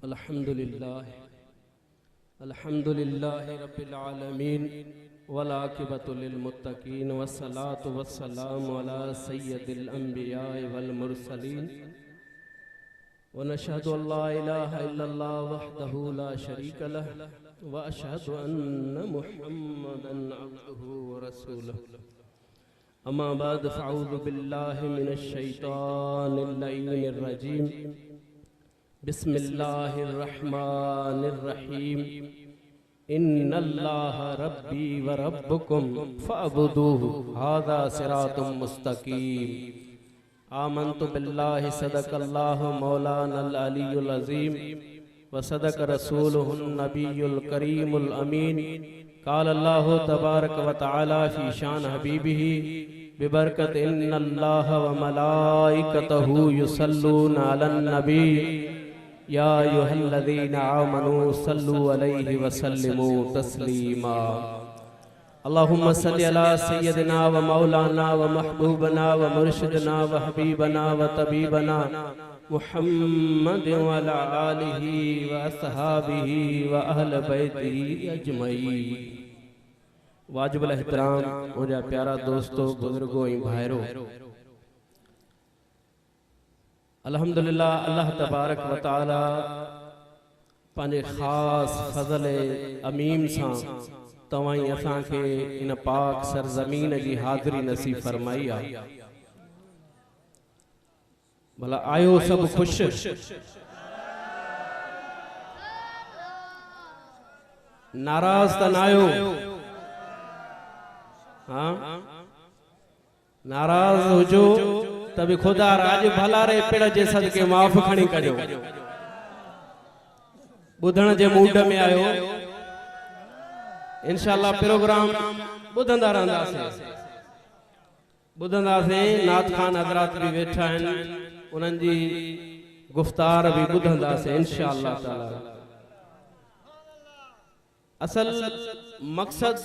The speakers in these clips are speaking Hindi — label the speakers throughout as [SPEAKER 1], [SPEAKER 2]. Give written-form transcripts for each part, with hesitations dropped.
[SPEAKER 1] अल्हम्दुलिल्लाह रब्बिल आलमीन वल आक़िबतु लिल मुत्तक़ीन वस्सलातु वस्सलामु अला सय्यदिल अंबिया वल मुरसलीन व नशहदु अल्ला इलाहा इल्लल्लाह वहदहु ला शरीक लह व अशहदु अन्न मुहम्मदन अब्दुहु व रसूलुहु अम्मा बाद फ़अऊज़ु बिल्लाहि मिनश शैतानिर लईनिर रजीम बिस्मिल्लाहिर्रहमानिर्रहीम इन्नल्लाह रब्बी व रब्बुकुम फ़अबुदूहु हाज़ा सिरातुम मुस्तक़ीम आमन्तु बिल्लाहि सदक़ल्लाहु मौलानल अलीयुल अज़ीम व सदक़ रसूलुहुन नबियुल करीमुल अमीन क़ाल अल्लाहु तबारक व तआला फ़ी शान हबीबिही बिबरकत इन्नल्लाह व मलाइकतहु युसल्लूना अलन नबी या अय्युहल्लज़ीना आमनू सल्लु अलैहि व सल्लिमू तस्लीमा अल्लाहुम्मा सल्लि अला सय्यदिना व मौलाना व महबूबना व मुर्शिदना व हबीबना व तबीबना मुहम्मद व अला आलिहि व अस्हाबिहि व अहल बैतिहि अजमईन। वाजिबुल एहतराम मुझा प्यारा दोस्तों बुजुर्गों ई भाइरों, अल्हम्दुलिल्लाह अल्लाह तबारक व तआला पंहिंजे ख़ास फज़ल अमीम सां तव्हां असांखे इन पाक सरज़मीन जी हाज़िरी नसीब फरमाई आहे। भला आयो सब खुश? नाराज त न आयो? हाँ नाराज हुजो तभी खुदा राज भला रे पिड़ जे सदके माफ़ खणी कजो। बुधण जे मूड में आयो इंशाअल्लाह प्रोग्राम बुधंदा रहंदासीं। नाथ खान हजरात भी वेठा आहिनि, उन्हनि जी गुफ्तार भी बुधंदासीं इंशाअल्लाह ताला। असल मकसद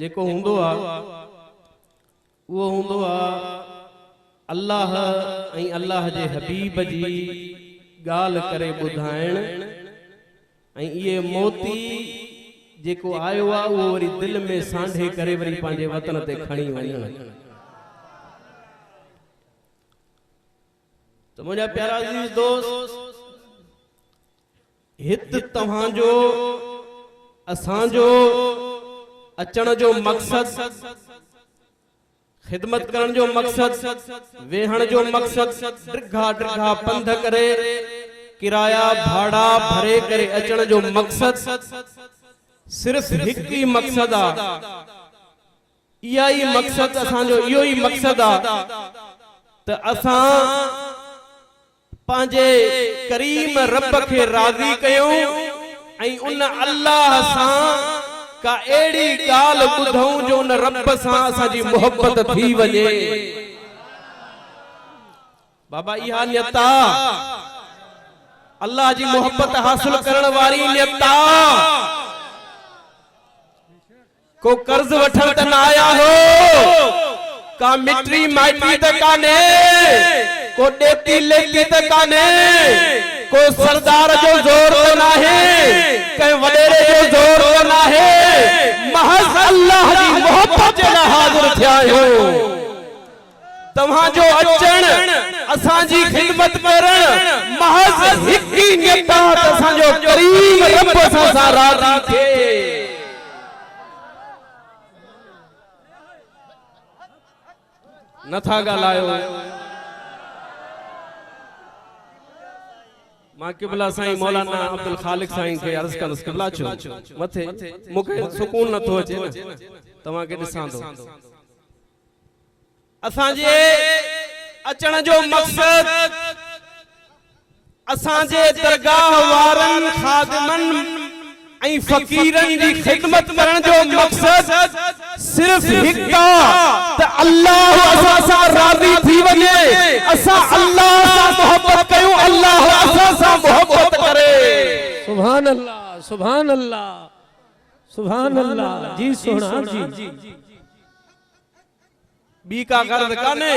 [SPEAKER 1] जेको हूंदो आहे उहो हूंदो आहे अल्लाह ऐं अल्लाह जे हबीब जी ॻाल्हि करे ॿुधाइण, ऐं इहे मोती जेको आयो आहे उहो वरी दिल में सांढे करे वरी पंहिंजे वतन ते खणी वञण। त मुंहिंजा प्यारा अज़ीज़ दोस्त, हित तव्हांजो असांजो अचण जो मकसद, खिदमत करण जो मकसद, वेहण जो मकसद, ड्रिघा ड्रिघा पंध करे किराया भाड़ा भरे करे अचण जो मकसद सिर्फ एक ही मकसद आ। इहा ही मकसद असांजो, इहो ही मकसद आ त असां पंहिंजे करीम रब खे राज़ी कयूं ऐं उन अल्लाह सां का एड़ी ॻाल्हि ॿुधूं जो उन रब सां असांजी मोहब्बत थी वञे। बाबा इहा नियत आ, अल्लाह जी मोहब्बत हासिल करण वारी नियत आ। को कर्ज वठण त न आया हो, का मिट्री माइटी त काने, को ॾेती लेती त काने, को सरदार जो जोर त नाहे, कंहिं वॾेरे जो जोर त नाहे, महज़ अल्लाह जी मोहब्बत जे लाइ हाज़िर थिया आहियो। तव्हांजो अचण, असांजी खिदमत करण महज़ हिक ही नियत आहे त असांजो करीम रब सां राज़ी थिए। नथा ॻाल्हायो। मां क़िबला साईं मौलाना अब्दुल खालिक साईं खे अर्ज़ कंदुसि, क़िबला छो मथे मूंखे सुकून नथो अचे न, तव्हांखे ॾिसां थो। असांजे अचण जो मकसद असांजे दरगाह वारनि खादिमनि ऐं फ़कीरनि जी खिदमत करण जो मकसद सिर्फ हिक त अल्लाह असां सां राज़ी थी वञे, असां अल्लाह सां मोहब्बत कयूं, अल्लाह असां सां मोहब्बत करे।
[SPEAKER 2] सुभान अल्लाह, सुभान अल्लाह, सुभान अल्लाह। जी सोना जी
[SPEAKER 1] बी का गर्द काने,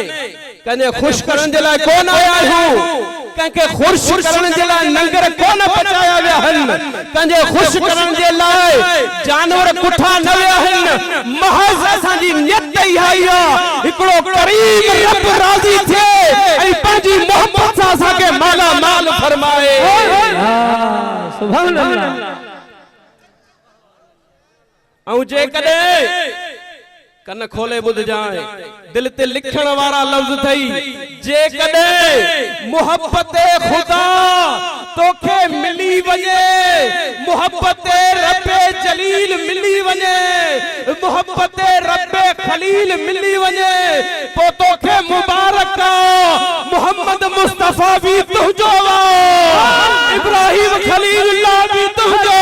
[SPEAKER 1] कंहिंजे खुश करण जे लाइ कोन आया आहियूं, कंहिंखे खुश करण जे लाइ लंगर कोन पचाया हन तंजे खुश करन जे लाए जानवर कुठा न विया हन महज असां जी नियत ई आया हिकड़ो करीम रब राजी थे ऐ पंजी मोहब्बत सां असां के माला माल फरमाए
[SPEAKER 2] सुभान अल्लाह
[SPEAKER 1] औ जे कदे कन खोले बुध जाए दिल ते लिखण वारा लफ्ज थई जे कदे मोहब्बत खुदा तोखे मिली वने मोहब्बत रब्बे जलील मिली वने मोहब्बत रब्बे खलील मिली वने पो तोखे मुबारक मोहम्मद मुस्तफा भी तुझो इब्राहिम खलीलुल्लाह भी तुझो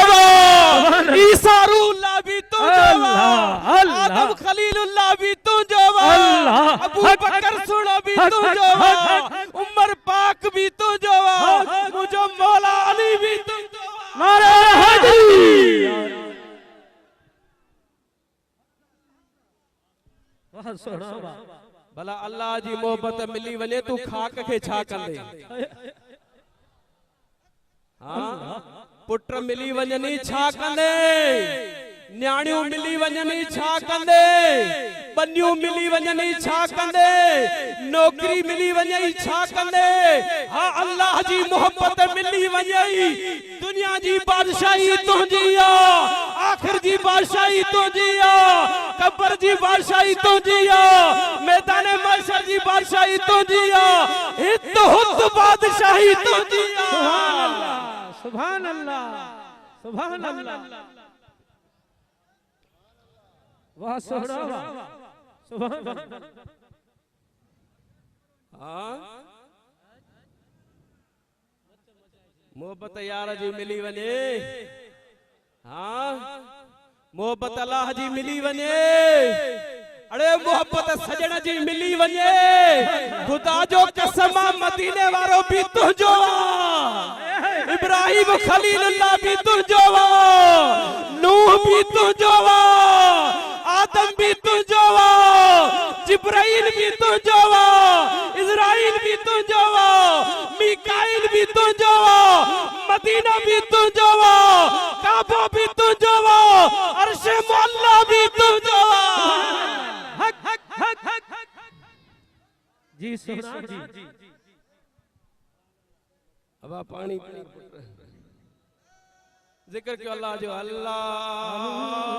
[SPEAKER 1] ईसा रूहुल्लाह भी तुझो आदम खलीलुल्लाह भी तुझो अबू बकर सुनो भी तुझो उमर पाक भी तुझो मुझो मौला अली भी तुझो
[SPEAKER 2] नारे हैदरी वाह सुना
[SPEAKER 1] भला अल्लाह जी मोहब्बत मिली वने तू खाक के छा कंदे हां पुट मिली वञनी छा कंदे न्याणियों मिली वञनी छा कंदे बन्नियों मिली वञनी छा कंदे नौकरी मिली वञई छा कंदे हां अल्लाह जी मोहब्बत मिली वञई दुनिया जी बादशाही तुंहिंजी आ आखिर जी बादशाही तुंहिंजी आ कब्र जी बादशाही तुंहिंजी आ मैदान महशर जी बादशाही तुंहिंजी आ हित हुत बादशाही तुंहिंजी आ
[SPEAKER 2] सुभान अल्लाह सुभान अल्लाह वाह सुभान सुभान
[SPEAKER 1] हां मोहब्बत यार जी मिली वने हां मोहब्बत अल्लाह जी मिली वने अरे मोहब्बत सजण जी मिली वने खुदा जो कसम मदीने वारो भी तुझो इब्राहिम खलीलुल्लाह भी तुझो नूह भी तुझो आदम भी तुझो जिब्राइल भी तुझो इज़राइल भी तुझो मीकाइल भी तुझो मदीना भी तुझो काबा भी तुझो अर्श मौला भी तुझो
[SPEAKER 2] हक हक हक हक जी सुना जी
[SPEAKER 1] अब आप पानी जिक्र क्यों अल्लाह जो अल्लाह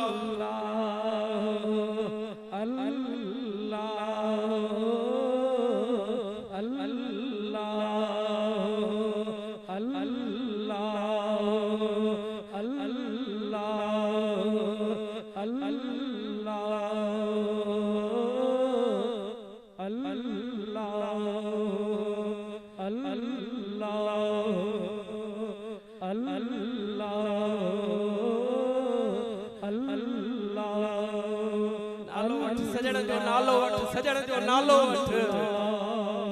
[SPEAKER 1] सजण जो नालो वठ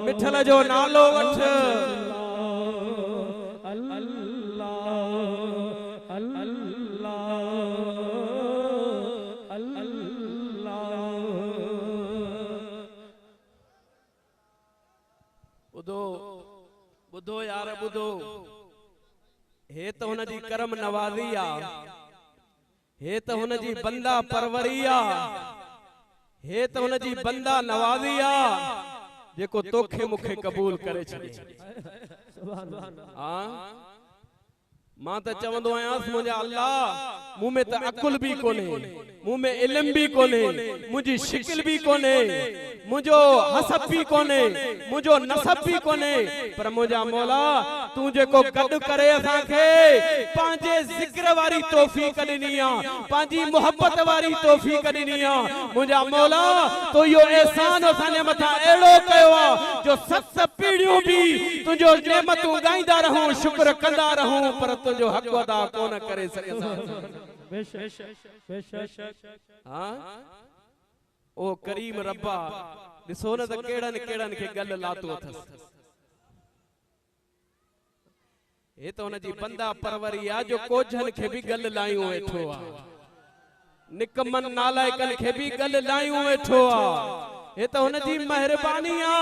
[SPEAKER 1] मिठल जो नालो वठ बुधो बुधो यार बुधो हे तो हुन जी करम नवाज़ी आ हे तो हुन जी बंदा परवरी आ हे तो हुन जी बंदा नवाज़ी आ जेको तोखे मुखे कबूल करे छॾे हां मां त चवंदो आयांस मुंहिंजा अल्लाह मुंह में त अकुल भी कोने मुंह में इल्म भी कोने मुंहिंजी शिकिल भी कोने मुंहिंजो हसब भी कोने मुंहिंजो नसब भी कोने पर मुंहिंजा मौला तू जेको गॾु करे असांखे पंहिंजे ज़िक्र वारी तौफ़ीक़ ॾिनी आहे पंहिंजी मोहब्बत वारी तौफ़ीक़ ॾिनी आहे मुंहिंजा मौला तो इहो एहसान असांजे मथां अहिड़ो कयो आहे जो 7 पीढ़ियूं भी तुंहिंजो नेमतूं ॻाईंदा रहूं शुक्र कंदा रहूं पर तुंहिंजो हक़ अदा कोन करे सघंदा हां ओ करीम रब्बा ॾिसो न त केड़नि केड़नि खे गल लातो अथस हे तो हुन जी बंदा परवरी आ जो कोझन खे भी गल लायूं वेठो आ निकमन नालायकन खे भी गल लायूं वेठो आ हे तो हुन जी मेहरबानी आ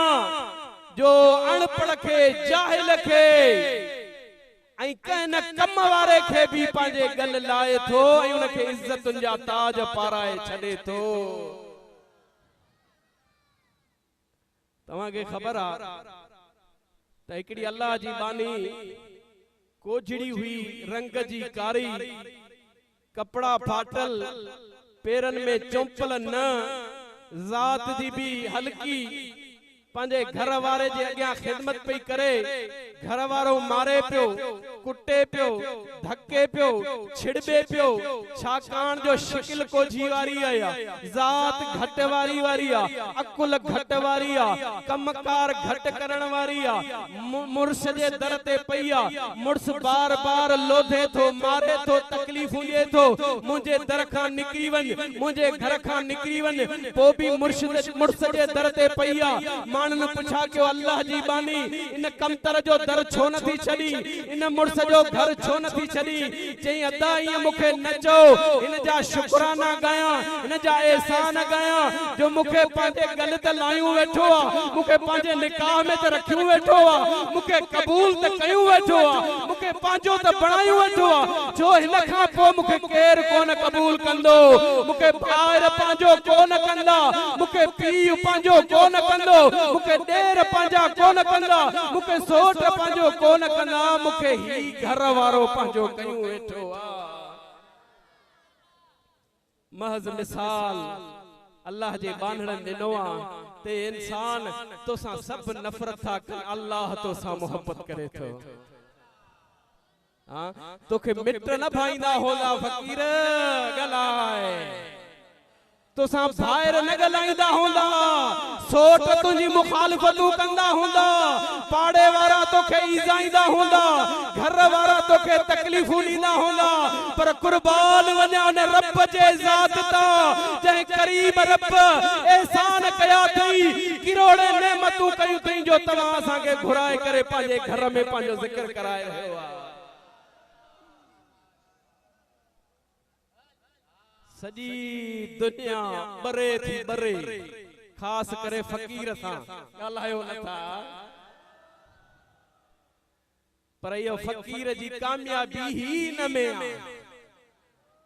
[SPEAKER 1] जो अनपढ़ खे जाहिल खे ऐं कंहिं कम वारे खे बि पंहिंजे गल लाए थो ऐं उनखे इज़तुनि जा ताज पाराए छॾे थो। तव्हांखे ख़बर आहे त हिकिड़ी अल्लाह जी बानी कोझड़ी हुई, रंग जी कारी, कपड़ा फाटल, पेरनि में चुंपल न, ज़ात जी भी हल्की, पंहिंजे घर वारे जे अॻियां ख़िदमत पई करे, घर वारो मारे पियो, कुटे पियो, धके पियो, छिड़बे पियो, छाकाणि जो शिकिल कोझी वारी आहे, ज़ात घट वारी आहे, अकुल घट वारी आहे, कमकार घट करण वारी आहे, मुर्स जे दर ते पई आहे, मुर्स बार बार लोधे थो, मारे थो, तकलीफ़ूं ॾिए थो, मुंहिंजे दर खां निकिरी वञ, मुंहिंजे घर खां निकिरी वञ, पोइ बि मुर्स जे दर ते पई आहे। माण्हुनि पुछा कयो अल्लाह जी बानी इन कमतर जो दर छो नथी छॾी, इन मुर्स जो घर छो नथी छॾी? चई अदा ईअं मूंखे न चओ, इन जा शुक्राना गाया, इन जा एहसान गाया जो मूंखे पंहिंजे गल ते लायूं वेठो आहे, मूंखे पंहिंजे निकाह में त रखियूं वेठो आहे, मूंखे क़बूल त कयूं वेठो आहे, मूंखे पंहिंजो त बणायूं वेठो आहे, जो हिन खां पोइ मूंखे केर कोन क़बूल कंदो, मूंखे भाइर पंहिंजो कोन कंदा, मूंखे पीउ पंहिंजो कोन कंदो, मूंखे ॾेर पंहिंजा कोन कंदा, मूंखे सोट पंहिंजो कोन कंदा, मूंखे ही घर वारो पंहिंजो कयूं वेठो आहे। महज़ मिसाल अल्लाह जे बांधड़नि ॾिनो आहे ते इंसान तोसां सभु नफ़रत था कनि, अल्लाह तोसां मोहब्बत करे थो। तोखे मिट न भाईंदा होला फ़कीर गलाए, तोसां भाइर न गलाईंदा हूंदा, सोट तुंहिंजी मुखालिफ़तूं कंदा हूंदा, पाड़े वारा तोखे ईज़ाईंदा हूंदा, घर वारा तोखे तकलीफ़ूं ॾींदा हूंदा, पर कुर्बान वञा न रब जे ज़ात तां जंहिं करीम रब एहसान कया अथई, किरोड़े नेमतूं कयूं अथई जो तव्हां असांखे घुराए करे पंहिंजे घर में पंहिंजो ज़िक्र कराए रहियो आहे। सॼी दुनिया बरे थी बरे, ख़ासि करे फ़कीर सां ॻाल्हायो नथा, पर इहो फ़कीर जी कामयाबी ही न में आहे।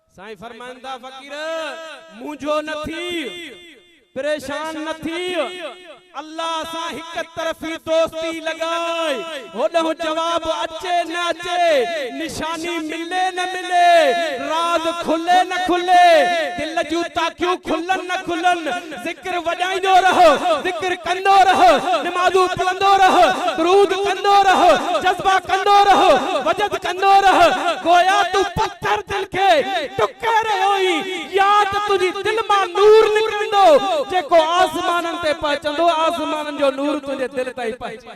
[SPEAKER 1] साईं फरमाईंदा फ़कीर मुंझो न थी, परेशान न थी, अल्लाह सां हिक तरफ़ी दोस्ती लगाए, होॾों जवाब अचे न अचे, निशानी मिले न मिले, राज खुले न खुले, दिल जूं ताकियूं खुलन न खुलन, ज़िक्र वॼाईंदो रह, ज़िक्र कंदो रह, नमाज़ूं पढ़ंदो रह, दुरूद कंदो रह, जज़्बा कंदो रह, वजद कंदो रह, गोया तू पत्थर दिल के टुके रहियो ई, याद तुंहिंजी दिल मां नूर निकिरंदो, जेको आसमाननि ते पहुचंदो, आसमाननि जो नूर तुंहिंजे दिल ताईं पहुचे।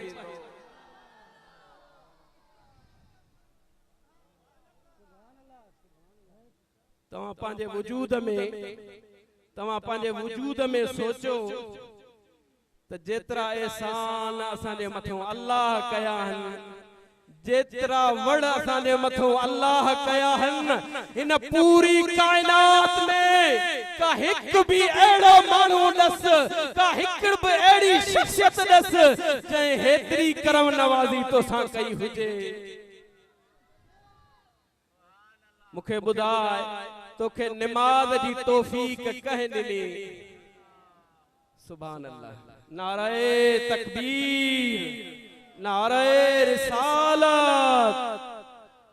[SPEAKER 1] तव्हां पंहिंजे वजूद में सोचो त जेतिरा एहसान असांजे मथां अल्लाह कया आहिनि, जेतिरा वड़ असांजे मथां अल्लाह कया आहिनि, इन पूरी कायनात में का हिकु भी अहिड़ो माण्हू ॾस, का हिकु भी अहिड़ी शख्सियत ॾस जंहिं हेतिरी करम नवाज़ी तोसां कई हुजे। मूंखे ॿुधाए तोखे निमाज़ जी तौफ़ीक़ कंहिं ॾिनी? सुभान अल्लाह, नारे तकबीर, नारे रिसालत,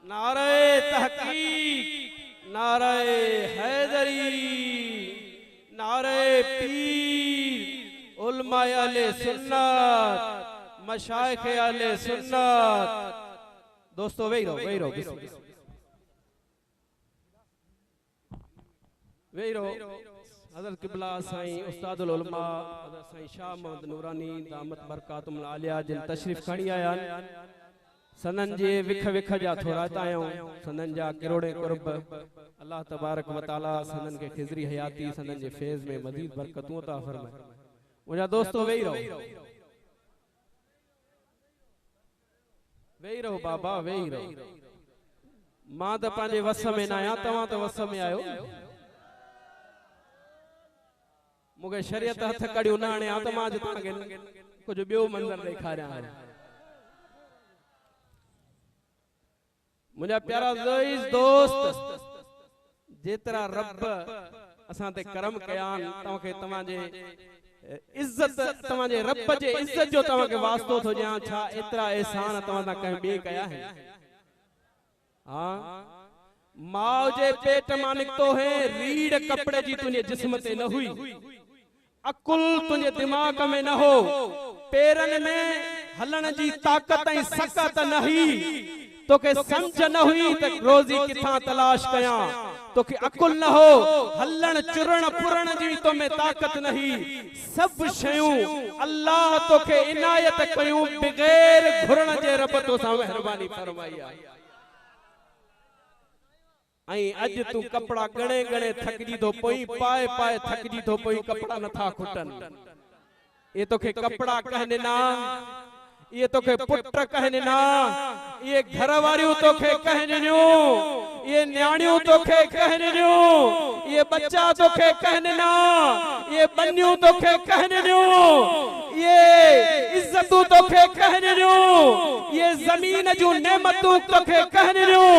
[SPEAKER 1] नारे तहकीक, नारे हैदरी, नारे पीर, उलमाए अहले सुन्नत, मशाइख़े अहले सुन्नत। दोस्तों वेही रहो, वेही रहो, वेही रहो। हज़रत क़िबला साईं उस्तादुल उलमा हज़रत साईं शाह मोहम्मद नूरानी दामत बरकातुल आलिया जिन तशरीफ़ खणी आया आहिनि, सनन जे विख जा थोरा तायूं, सनन जा किरोड़े कुर्ब, अल्लाह तबारक व तआला सनन के खिज़री हयाती, सनन जे फैज़ में मज़ीद बरकतूं अता फरमाए। मुंहिंजा दोस्तों वेही रहो, वेही रहो बाबा, वेही रहो। मां त पंहिंजे वस में न आहियां, तव्हां त वस में आयो। मूंखे शरीयत हथ कड़ियो न आणे त मां तव्हांखे कुझु ॿियो मंज़र ॾेखारियां। मुझा प्यारा अज़ीज़ दोस्त जेतरा रब असां ते करम कयान तव्हांखे तव्हांजे इज्जत तव्हांजे रब जे इज्जत जो तव्हांखे वास्तो थो ॾियां छा एतिरा एहसान तव्हां सां कंहिं ॿिए कया आहिनि हाँ माउ जे पेट मां निकतो है रीढ़ कपड़े जी तुझे जिस्म ते न हुई अकुल तुझे दिमाग में न हो पेरन में हलण जी ताकत ऐं सकत नहीं तोखे समझ न हुई त रोजी किथां तलाश कयां तोखे अकुल न हो हलण चुरण पुरण जी तो में ताकत नहीं सब शयूं अल्लाह तोखे इनायत कयूं बगैर घुरण जे रब तो सां मेहरबानी फरमाई आहे आई अज तू कपड़ा गणे गणे थकजी तो पोई पाए पाए थकजी तो पोई कपड़ा नथा खुटन ये तोखे कपड़ा कहने ना ये तोखे पुत्र कहने ना ये घर वारियों तोखे कहने न्यो ये न्याणियों तोखे कहने न्यो ये बच्चा तोखे कहने ना ये बन्नियों तोखे कहने न्यो ये इज्जतों तोखे कहने न्यो ये जमीन जो नेमतों तोखे कहने न्यो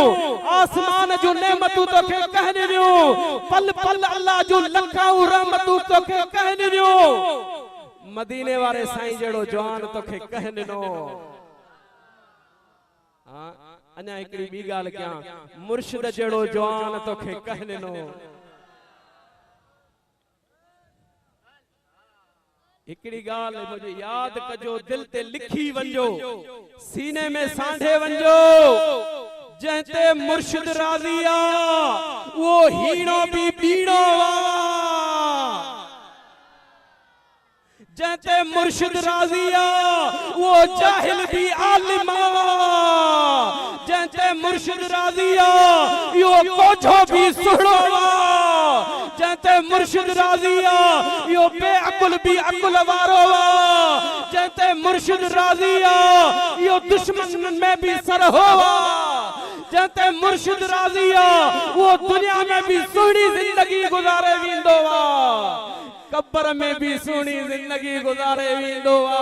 [SPEAKER 1] आसमान जो नेमतों तोखे कहने न्यो पल पल अल्लाह जो लखाऊं रहमतों तोखे कहने न्यो मदीने वारे साईं जड़ो जवान तोखे कहने नो हां अना एकड़ी बी गाल क्या मुर्शिद जड़ो जवान तोखे कहने नो एकड़ी गाल मुझे याद कजो दिल ते लिखी वंजो सीने में सांढे वंजो जहते मुर्शिद राजिया वो हीणो भी बीणो जहते मुर्शिद राजिया वो जाहिल भी आलिमा जहते मुर्शिद राजिया यो कोझो भी सुहड़ोवा जहते मुर्शिद राजिया यो बेअकुल भी अकुल वारोवा जहते मुर्शिद राजिया यो दुश्मन में भी सर होवा जहते मुर्शिद राजिया वो दुनिया में भी सुनी जिंदगी गुजारे वींदोवा कब्र में भी सुनी जिंदगी गुजारे वींदोवा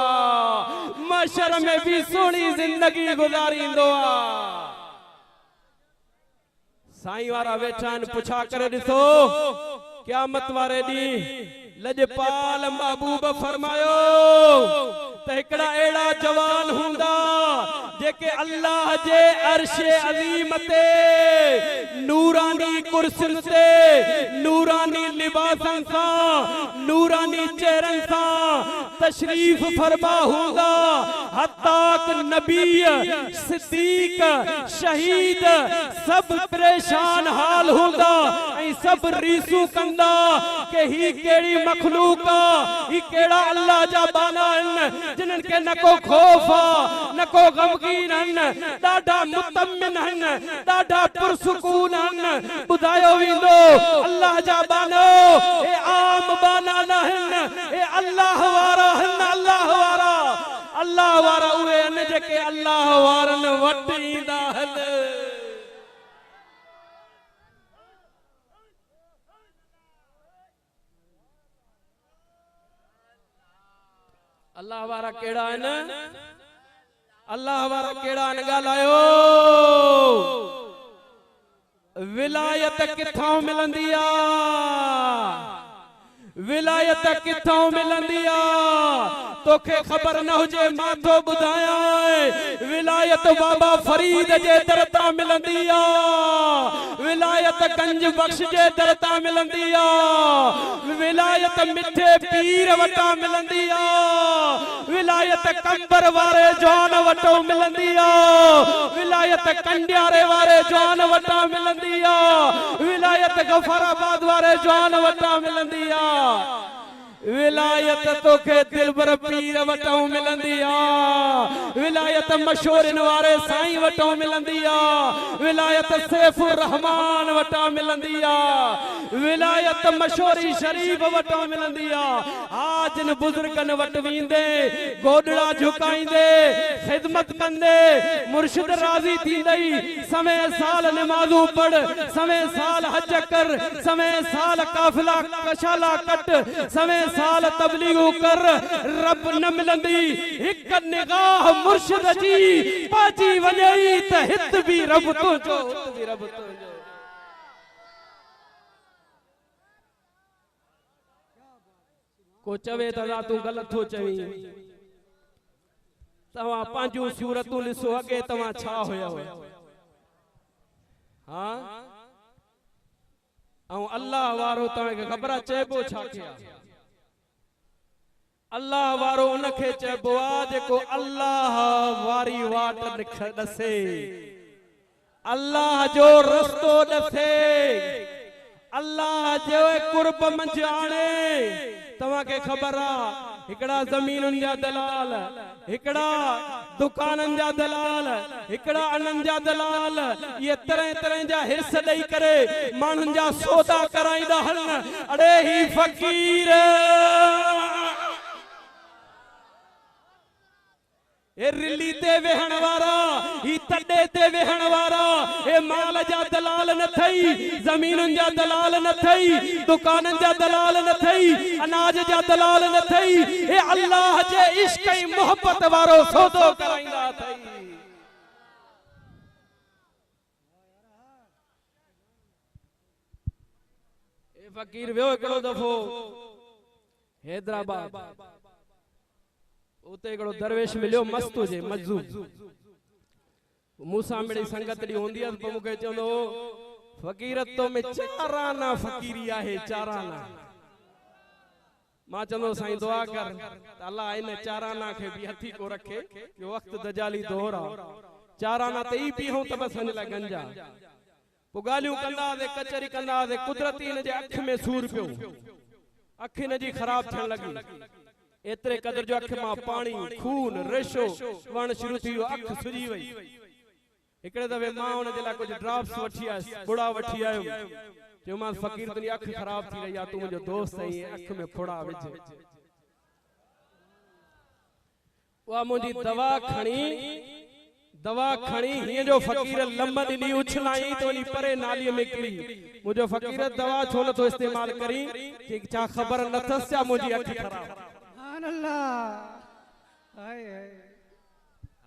[SPEAKER 1] महशर में भी सुनी जिंदगी गुजारींदो साईं वारा वेठा पुछा करे ॾिसो क़यामत वारे ॾींहुं लजपाल महबूब फरमायो त हिकड़ा एड़ा जवान हुंदा जेके अल्लाह जे अर्श अज़ीम ते नूरानी कुर्सिन ते नूरानी लिबासन सा नूरानी चेहरन सा तशरीफ फरमा हुंदा हत्ताक नबी सिद्दीक शहीद सब परेशान हाल हुंदा ऐं सब रीसू कंदा के ही केड़ी मखलूक ही केड़ा अल्लाह जा बाना जिनन के न को खौफ न को गमगीन डाढा मुतमिन डाढा पुरसुकून बुधायो विंदो अल्लाह जा बानो ए आम बाना न ए अल्लाह वारा अल्लाह वारा उहे न जेके अल्लाह वारन वट ईंदा हन अल्लाह वारा केड़ा है न अल्लाह वारा केड़ा न गालायो विलायत किथों मिलंदी आ विलायत किथों मिलंदी आ तोखे खबर न हुजे मां तो बुधाया विलायत बाबा फरीद जे दरता मिलंदी आ विलायत गंज बख्श जे दरता मिलंदी आ विलायत मिठे पीर वटा मिलंदी आ विलायत कंबर वारे जवान वटो मिलंदी आ विलायत कंडियारे वारे जवान वटा मिलंदी आ विलायत गफराबाद वारे जवान वटा मिलंदी आ विलायत तोखे दिलबर पीर वटों मिलंदी आ विलायत मशहूरन वारे साईं वटों मिलंदी आ विलायत सैफुर रहमान वटा मिलंदी आ विलायत मशहूरी शरीफ वटों मिलंदी आ आज इन बुजुर्गन वट वींदे गोडड़ा झुकाईंदे खिदमत कंदे मुर्शिद राजी थींदई समय साल नमाजू पढ़ समय साल हज कर समय साल काफिला कशाला कट समय साल तबलीगू कर रब न मिलंदी हिक निगाह मुर्शिद जी पाजी वञई त हित भी रब तो जो हित भी रब तो जो को चवे त तू गलत थो चवी तवा पांजू सूरतूं ॾिसो अगे तवा छा होया हां ऐं अल्लाह वारो तव्हांखे ख़बर आहे चइबो छा खे अल्लाह वारो उनखे चइबो आहे जेको अल्लाह वारी वाट ॾसे अल्लाह जो रस्तो ॾसे अल्लाह जो कुर्ब मंझि आणे तव्हांखे ख़बर आहे हिकड़ा ज़मीनुनि जा दलाल हिकड़ा दुकाननि जा दलाल हिकड़ा अननि जा दलाल ये तरह तरह जा हिर्स ॾेई करे माण्हुनि जा सौदा कराईंदा आहिनि अड़े ही फ़कीर ए रिली ते वेहण वारा ही तड्डे ते वेहण वारा ए माल जा दलाल न थई जमीनुनि जा दलाल न थई दुकाननि जा दलाल न थई अनाज जा दलाल न थई ए अल्लाह जे इश्क ऐं मोहब्बत वारो सौदो कराईंदा थई ए फकीर वियो हिकिड़ो दफ़ो हैदराबाद उते हिकिड़ो दरवेश मिलियो मस्त हुजे मजूब मूंसां मिड़ी संगत ॾी हूंदी आहे पोइ मूंखे चवंदो फ़कीरत तो में चाराना फ़कीरी आहे चाराना मां चवंदो साईं दुआ कर त अल्लाह इन चाराना खे बि हथी को रखे कि वक़्तु दजाली दौर आहे चाराना त ई पीऊं त बसि हिन लाइ गंजा पोइ ॻाल्हियूं कंदासीं कचहरी कंदासीं कुदरती हिन जे अख में सूर पियो अख हिन जी ख़राब थियण लॻी एतरे कदर जो अख मां पानी खून रेशो वण शुरू थी वियो अख सुजी वई हिकड़े दफ़े मां हुन जे लाइ कुछ ड्रॉप्स वठी आयसि बुड़ा वठी आयो जो मां फ़कीर तुंहिंजी अख ख़राब थी रही आहे तू मुंहिंजो दोस्त आहीं अख में फोड़ा विझ उहा मुंहिंजी दवा खणी हीअं जो फ़कीर लंब ॾिनी उछलाई त वञी परे नालीअ में किरी मुंहिंजो फ़कीर दवा छो नथो इस्तेमाल करी कि छा ख़बर नथसि छा मुंहिंजी अख ख़राब
[SPEAKER 2] हाय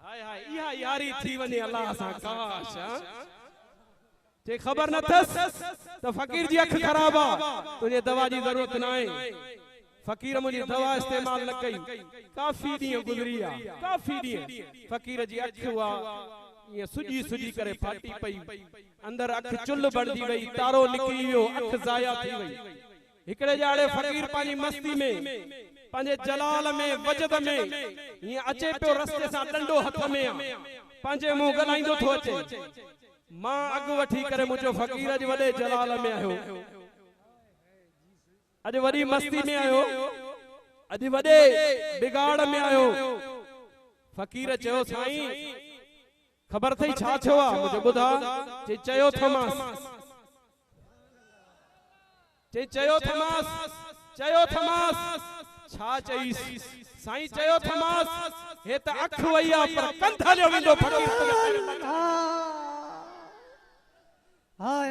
[SPEAKER 1] हाय हाय इहा यारी थी वने अल्लाह सा काश जे खबर न थस तो फकीर जी अख खराब आ तुझे दवा जी जरूरत ना है फकीर मुझे दवा इस्तेमाल न कई काफी दी गुजरी आ काफी दी फकीर जी अख हुआ ये सुजी सुजी करे फाटी पई अंदर अख चुल बनदी वई तारो निकली वियो अख जाया थी वई हिकड़े जाड़े फकीर पानी मस्ती में पांजे जलाल में वजद में ये अचे पियो रस्ते सा डंडो हथ में पांजे मुंह गलाइंदो थो अचे मां अग वठी करे मुझो फकीर अज वडे जलाल में आयो अज वडी मस्ती में आयो अज वडे बिगाड़ में आयो फकीर चयो साईं खबर थई छा छो आ मुझे बुधा जे चयो थमास छा चईस साईं चयो थमास हे त अख वई आ पर कंध हलियो वेंदो फकीर
[SPEAKER 2] हाय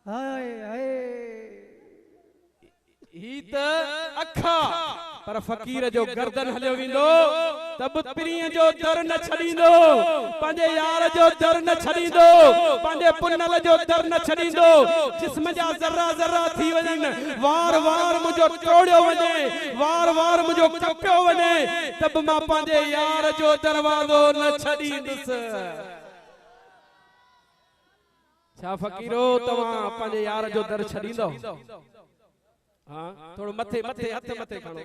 [SPEAKER 2] हाय हाय
[SPEAKER 1] ही त अखा पर फकीर जो गर्दन हलियो वेंदो तब प्रिय जो दर न छडींदो पंजे यार जो दर न छडींदो पंजे पुनल जो दर न छडींदो जिस्म जा जर्रा जर्रा थी वजन वार वार मुजो तोड़ियो वने वार वार मुजो कपियो वने तब मां पंजे यार जो दरवाजो न छडींदुस छा फकीरो तवा पंजे यार जो दर छडींदो हां थोड़ो मथे मथे हथ मथे खणो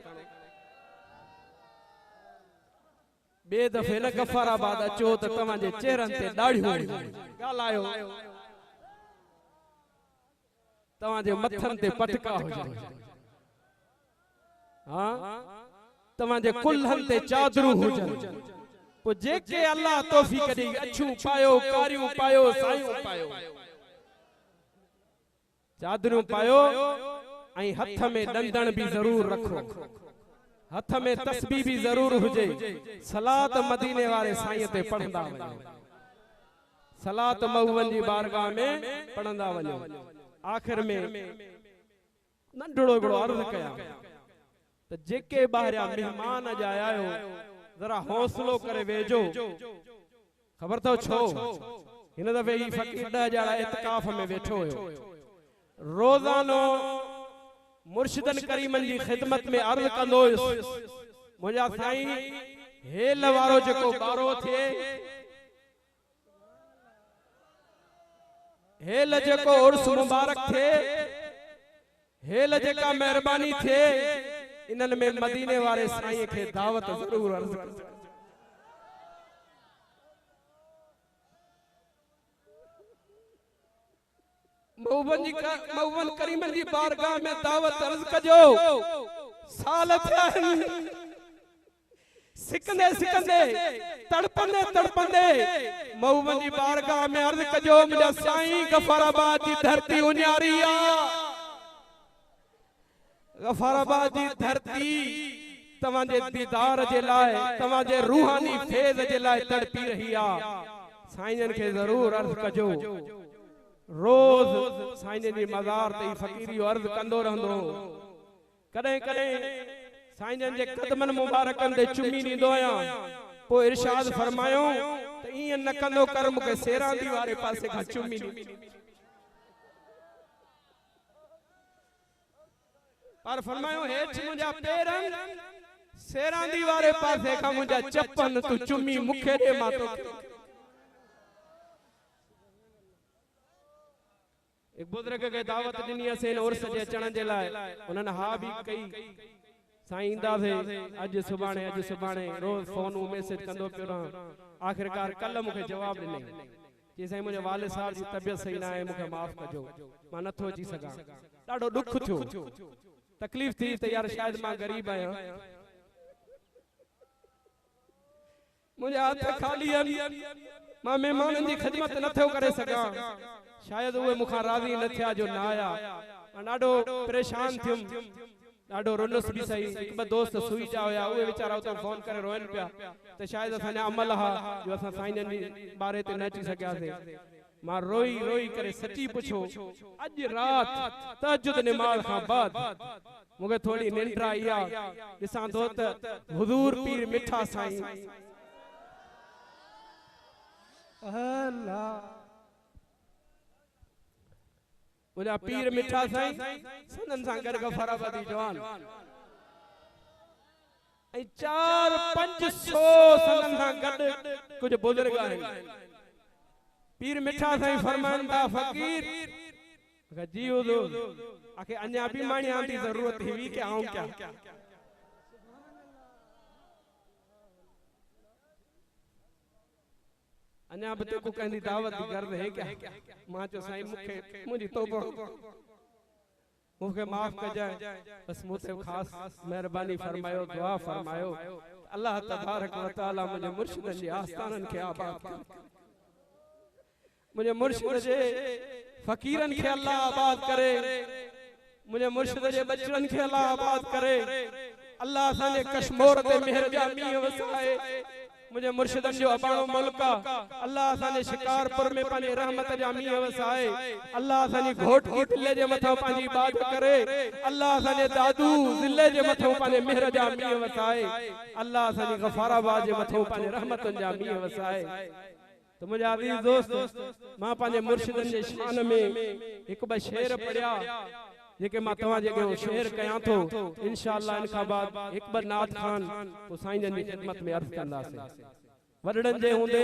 [SPEAKER 1] बे दफे न गफाराबाद अचो त तव्हांजे चेहरनि ते दाढ़ियूं ॻाल्हायो तव्हांजे मथनि ते पटका हुजनि हां तव्हांजे कुल्हनि ते चादरूं हुजनि पोइ जेके अल्लाह तौफीक ॾेई अछूं पायो कारियूं पायो सायूं पायो चादरूं पायो ऐं हथ में डंडन भी जरूर रखो हथ में तस्बीह भी जरूर हुजे सलात मदीने वाले साईं ते पढ़ंदा वञो सलात मऊवन जी बारगाह में पढ़ंदा वञो आखिर में नंढड़ो हिकिड़ो अर्ज़ कया तो जेके बाहरिया मेहमान अज आया हो जरा हौसलो करे वेजो। खबर तो छो इन दफे ही फकीर 10 ॼणा इत्काफ में वेठो हो। रोजानो मुर्शिदन करीमन जी खिदमत में अर्ज कंदो मुझा साईं हेल वारो जेको बारो थे हेल जेको उर्स मुबारक थे हेल जेका मेहरबानी थे इनन में मदीने वाले साईं के दावत जरूर अर्ज कर। मऊवन करीमन जी बारगाह में दावत अर्ज कजो। साल थिया सिकंदे सिकंदे तड़पंदे तड़पंदे मऊवन जी बारगाह में अर्ज कजो मुझा साईं गफराबाद जी धरती उन्यारी आ। गफराबाद जी धरती तवांजे दीदार जे लाए तवांजे रूहानी फैज़ जे लाए तड़पी रही आ। साईंन के जरूर अर्ज कजो। रोज साईं जी मज़ार ते फकीरी अर्ज कंदो रहंदो। कदे कदे साईं जे कदमन मुबारकन ते चुमी नींदो आया पो इरशाद फरमायो त ई न कंदो कर मुके सेरांदी वाले पासे का चुमी नी। पर फरमायो हेठ मुझा पेरन सेरांदी वाले पासे का मुझा चप्पन तू चुमी मुखे दे मातो। एक बुजुर्ग के दावत दिनी असें उर्स जे अचण जे लाए उन्हनि हा भी कई साईं ईंदा थे अज सुभाणे रोज फोन मैसेज कंदो पियो रहां। आखिरकार कल मुखे जवाब ॾिनई कि साईं मुझे वालिद साहब जी तबियत सही ना है मुखे माफ कजो मां नथो अची सघां। ॾाढो दुख थियो तकलीफ थी त यार शायद मां गरीब आहियां मुझे हाथ खाली आहिनि मां मेहमाननि जी खिदमत नथो करे सघां। शायद उहे मुखां राज़ी न थिया जो ना आया। ॾाढो परेशान थियुम ॾाढो रुनस भी सही। हिकु ॿ दोस्त सुई जा हुया उहे वीचारा उतां फोन करे रोइन पिया त शायद असांजा अमल हा जो असां साईं जी बारे ते न अची सघियासीं। मां रोई रोई करे सची पुछो अज रात तहज्जुद नमाज खां बाद मूंखे थोड़ी निंड आई आ ॾिसां थो त हुजूर पीर मिठा साईं अल्लाह मुझा पीर मिठा साईं सनन सां गॾु गफराबादी जवान ऐं 400-500 सनन सां गॾु कुछ बुजुर्ग आहिनि। पीर मिठा साईं फरमाइनि था फकीर जी हुजूर आखे अन्या भी माणी आंदी जरूरत हुई कि आऊं क्या अन्या बते को कहंदी दावत दी गर्द है क्या मां चो साईं मुखे मुजी तौबा मुखे माफ कर जाए बस मुझे खास मेहरबानी फरमायो दुआ फरमायो अल्लाह तबारक व तआला मुझे मुर्शिद जी आस्थानन के आबाद कर मुझे मुर्शिद जे फकीरन के अल्लाह आबाद करे मुझे मुर्शिद जे बच्चन के अल्लाह आबाद करे अल्लाह असांजे कश्मीर ते मेहर जा मींह वसाए मुझे मुर्शिदन जो अबाणो मुल्क अल्लाह असांजे शिकारपुर में पांजे रहमत जा मींह वसाए अल्लाह असांजी घोट की दिले जे मथां पांजी बात करे अल्लाह असांजे दादू दिले जे मथां पांजे मेहर जा मींह वसाए अल्लाह असांजी गफाराबाद जे मथां पांजे रहमतन जा मींह वसाए। तो मुझे अजीज दोस्त मां पांजे मुर्शिदन जे शान में एक ब शेर पढ़िया जेके मां तवा जेके शेर कयां थो इंशाअल्लाह इन खां बाद एक बार नाथ खान तो साईं जन जी खिदमत में अर्ज कंदासीं। वडड़न जे हुंदे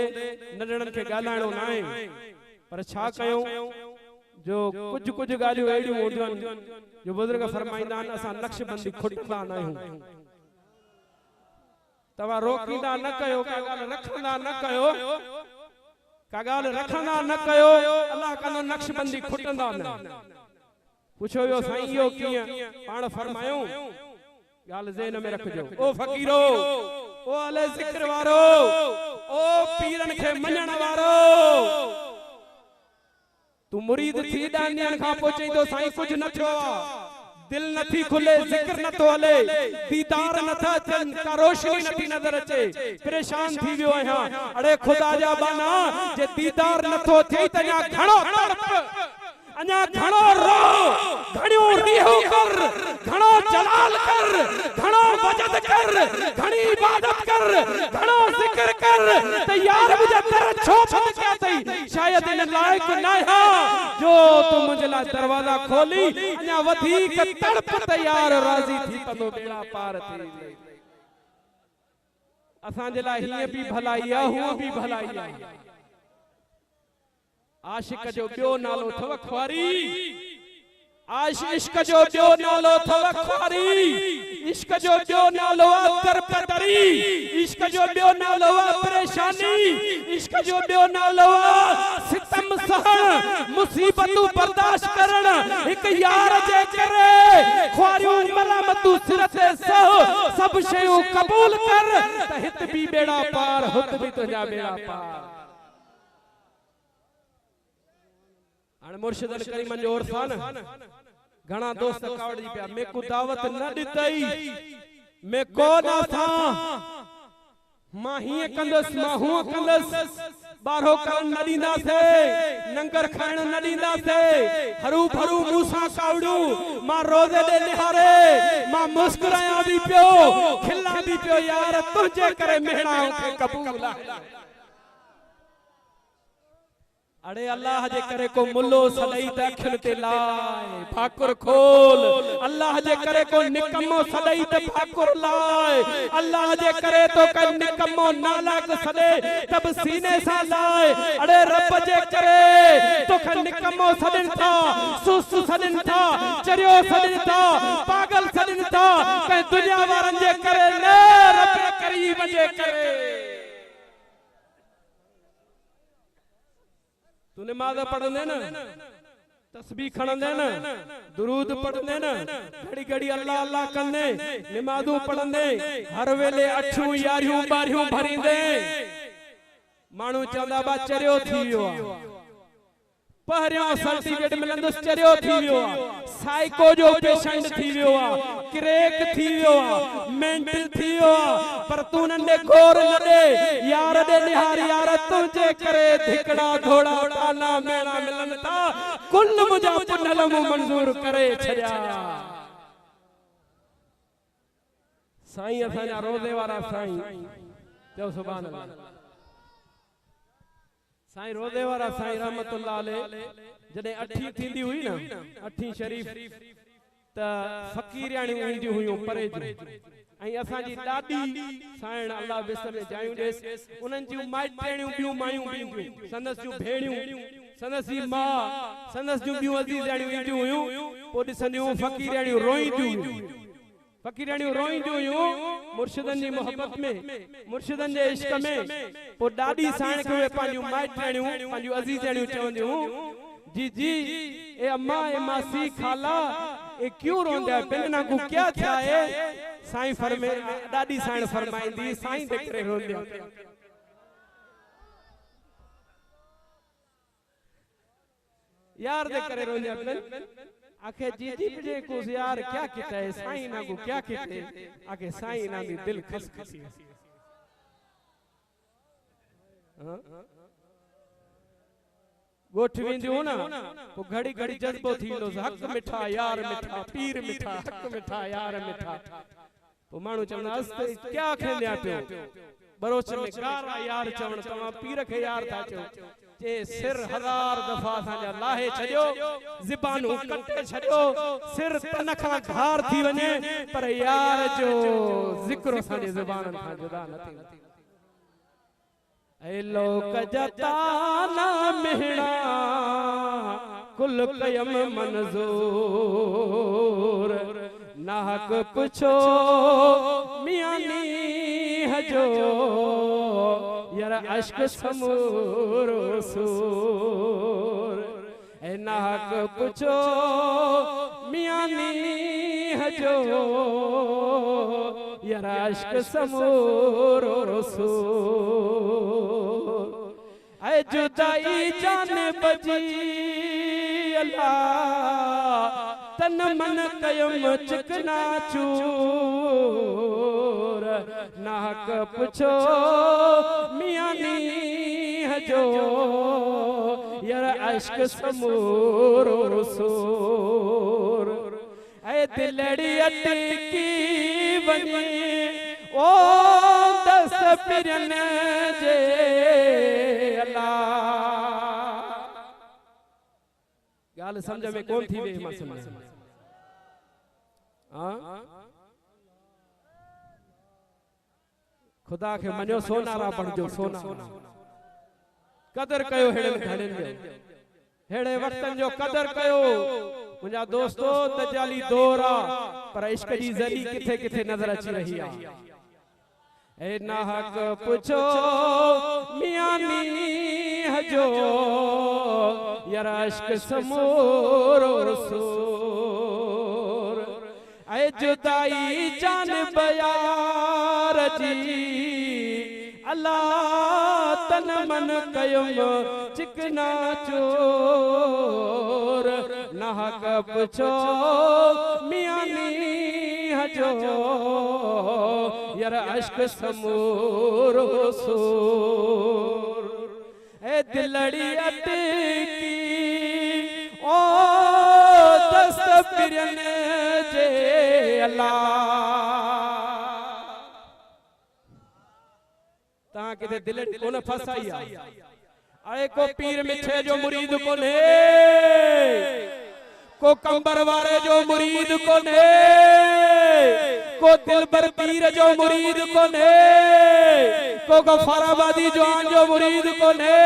[SPEAKER 1] नंढड़न के गालाणो ना है पर छा कयो जो कुछ कुछ गालियूं एड़ियूं होंदियूं जो बुजुर्ग फरमाइंदा आहिनि असां नक्शबंदी खुटंदा न आहियूं। तवा रोकींदा न कयो का गाल रखंदा न कयो का गाल रखंदा न कयो अल्लाह कंदो नक्शबंदी खुटंदा न। पूछो यो साईं यो किया पाण फरमायो गाल ज़हन में रखजो ओ फकीरो ओ अले जिक्र वारो ओ पीरन के मञण वारो तू मुरीद थी दानियन खां पहुचई तो साईं कुछ न थियो दिल नथी खुले जिक्र न तो हले दीदार नथा थियन का रोशनी नथी नजर अचे परेशान थी वियो आहियां अड़े खुदा जा बाना जे दीदार नथो थिए त या घणो तड़प अञा घणो रो, घणियो रिहो कर, घणो जलाल कर, घणो वजद कर, घणी इबादत कर, घणो जिक्र कर, त यार मुझे दर छो छत क्या तई शायद इन लायक न हा जो तू मुझे ला दरवाजा खोली अञा वधीक तड़प तैयार राजी थी पनो बेड़ा पार थी असां जे लाइ हीअं बि भलाई आहे हूअं बि भलाई आहे आशिक जो ॿियो नालो अथव ख्वारी इश्क जो ॿियो नालो अथव ख्वारी इश्क जो ॿियो नालो आहे तरपतरी इश्क जो ॿियो नालो आहे परेशानी इश्क जो ॿियो नालो आहे सितम सहण मुसीबतूं बर्दाश्त करण हिक यार जे करे ख्वारियूं मलामतूं सिर ते सह सब शयूं क़बूल कर त हित बि बेड़ा पार हुत बि तुंहिंजा बेड़ा पार हाणे मुर्शिदन करीमन जो उर्फ आहे न घणा दोस्त कावड़ जी पिया मैं को दावत न ॾितई मैं को न था मां हीअं कंदसि मां हूअं कंदसि बारो करण न ॾींदासीं नंगर खाइण न ॾींदासीं हरू भरू मूंसां कावड़ू मां रोज़े ॾे निहारे मां मुस्कुरायां बि पियो खिलां बि पियो यार तुंहिंजे करे मेहणा खे क़बूल आहे अड़े अल्लाह जे करे को मुल्लो सदई त अखियुनि ते लाए फाकुर खोल अल्लाह जे करे को निकम्मो सदई त फाकुर लाए अल्लाह जे करे तो का निकम्मो नालायक सदे तब सीने सा लाए अड़े रब जे करे तो का निकम्मो सदन था सुस्त सदन था चरियो सदन था पागल सदन था के दुनिया वारन जे करे ने रब करीम जे करे तू नमाज पढ़ंदे न तस्बीह खणंदे न दुरूद पढ़ंदे न घड़ी घड़ी अल्लाह अल्लाह कंदे नमाजूं पढ़ंदे हर वेले अठूं यारियूं बारियूं भरींदे माण्हू चवंदा बा चरियो थी वियो आहे पहिरियों सर्टिफिकेट मिलंदुसि चरियो थी वियो आहे साइको जो पेशेंट थी वियो आहे क्रेक थी वियो आहे मेंटल थी वियो आहे पर तू नंढे गोर न ॾे यार ॾे निहार यार तुंहिंजे करे धिकड़ा घोड़ा टाला मेणा मिलनि था कुल मुंहिंजा पुनल मूं मंज़ूर करे छॾिया साईं असांजा रोज़े वारा साईं चओ सुभान अल्लाह साईं रोज़े वारा साईं रहमतुल्लाह अलैह जॾहिं अठी थींदी हुई न अठी शरीफ़ त फ़क़ीरियाणियूं ईंदियूं हुयूं परे जूं ऐं असांजी ॾाॾी साईं अल्लाह विस्म में जायूं ॾेसि उन्हनि जूं माइटियाणियूं ॿियूं मायूं बि ईंदियूं संदसि जूं भेणियूं संदसि जी माउ संदसि जूं ॿियूं अज़ीज़ाणियूं ईंदियूं हुयूं पोइ ॾिसंदियूं फ़क़ीरियाणियूं रोईंदियूं हुयूं फ़क़ीरियाणियूं रोईंदियूं हुयूं मुर्शिदनि जी मोहब्बत में मुर्शिदनि जे इश्क में पोइ ॾाढी साईं खे उहे पंहिंजूं माइटियाणियूं पंहिंजूं अज़ीज़ाणियूं चवंदियूं जी जी ए अम्मा ए मासी खाला ए क्यों रोंदा पिनना को क्या थिया है साईं फरमे ॾाढी साईं फरमाईंदी साईं जे करे रोंदा यार दे करे रोंदा आखे जी जी मुझे को यार क्या कहता है साईं ना को क्या कहते आखे साईं ना दी दिल खस खसी गोठ वेंदियूं न पोइ घड़ी घड़ी जज्बो थी वेंदो हक़ मिठा यार मिठा पीर मिठा हक़ मिठा यार मिठा पोइ माण्हू चवंदा अस्ते क्या खेंदिया पियो बरोच में गारा यार चवण तव्हां पीर खे यार था चओ जे सिर हजार दफ़ा असांजा लाहे छॾियो ज़बानूं कटे छॾियो सिर तन खां घार थी वञे पर यार जो ज़िक्र असांजी ज़बाननि खां जुदा न थी ऐ लोक जताना मेहणा कुल कयम मंजूर नाहक पुछो मियानी हजो यार अश्क समूर सूर ऐ नाहक पुछो मियानी हजो यार अश्क समूर सूर ऐ जुदाई जान बजी अल्लाह तन मन कयम चिकना चूर नाहक पुछो मियां नीह जो यार इश्क समूर रसूर ऐ दिलड़ी अटकी वनी ओ दस पिरन जे अल्लाह गाल समझ में कौन थी वे मसले हां खुदा के मनो सोनारा बणजो सोना कदर कयो हेड़े घणन जो हेड़े वक्तन जो कदर कयो मुंजा दोस्तो दजाली दौरा पर इश्क जी जली किथे किथे नजर अची रही आ ए नाहक पुछो मियां नीह जो यार इश्क समूर रसूर ऐ जुदाई जान बयार जी अल्लाह तन मन कयम चिकना चोर नाहक पुछो मियां नीह जो यार इश्क समूर रसूर ए दिलड़ी अटकी ओ दस पिरन जे अल्लाह ता किथे दिलड़ी कोन फसाई आ अरे को पीर मिठे जो मुरीद कोने को कंबर वारे जो मुरीद कोने को दिलबर पीर जो मुरीद कोने को गफाराबादी जवान जो मुरीद कोने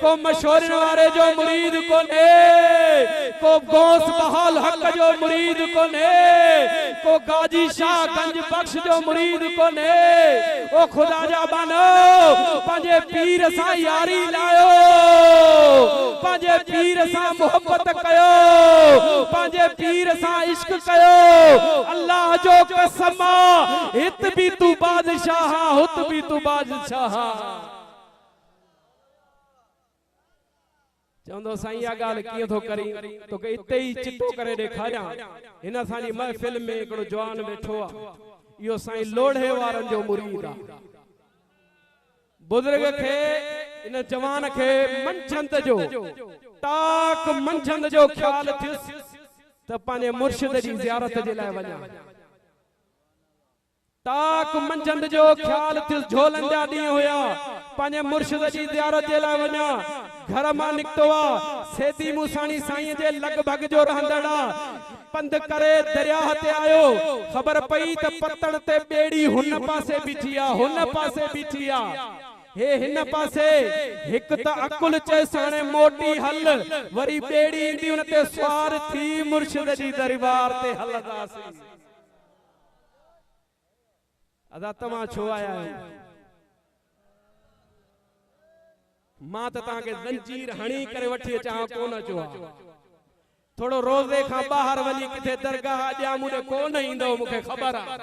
[SPEAKER 1] को मशहूर वारे जो मुरीद कोने को गौस बहाल हक जो मुरीद कोने को गाजी शाह गंज बख्श जो मुरीद कोने ओ खुदा जा बानो पंजे पीर सा यारी लायो पंजे पीर सा मोहब्बत कयो पंजे पीर सा इश्क कयो अल्लाह जो कसम हित भी तू बादशाह हुत भी तू बादशाह चवंदो साईं आ गाल किए थो करी तो के इते ही चिट्टो करे दिखाया इन सानी महफिल में एकड़ो जवान बैठो आ यो साईं लोढ़े वारन जो मुरीद आ बुजुर्ग के इन जवान के मंझंद जो ताक मंझंद जो ख्याल थिस त पाने मुर्शिद जी ज़ियारत जे लाए वञा ताक मंझंद जो ख्याल थिस झोलन जा ॾींहं हुया पाने मुर्शिद जी ज़ियारत जे लाए वञा घर मां निकतो आ सेदी मूसाणी साईं जे लगभग जो रहंदड़ा पंध करे दरिया ते आयो खबर पई त पत्तड़ ते बेड़ी हुन पासे बीठी आ हुन पासे बीठी आ हे हिन पासे हिक त अकुल चैसाने मोटी हल वरी बेड़ी इंदी उन ते सवार थी मुर्शिद जी दरबार ते हलदासी अदा तमा छो आया मां त ताके जंजीर हणी करे वठी अचां कोन अचो थोड़ो रोज़े खां बाहर वनी किथे दरगाह अॼा मुझे कोन ईंदो मुखे खबर आ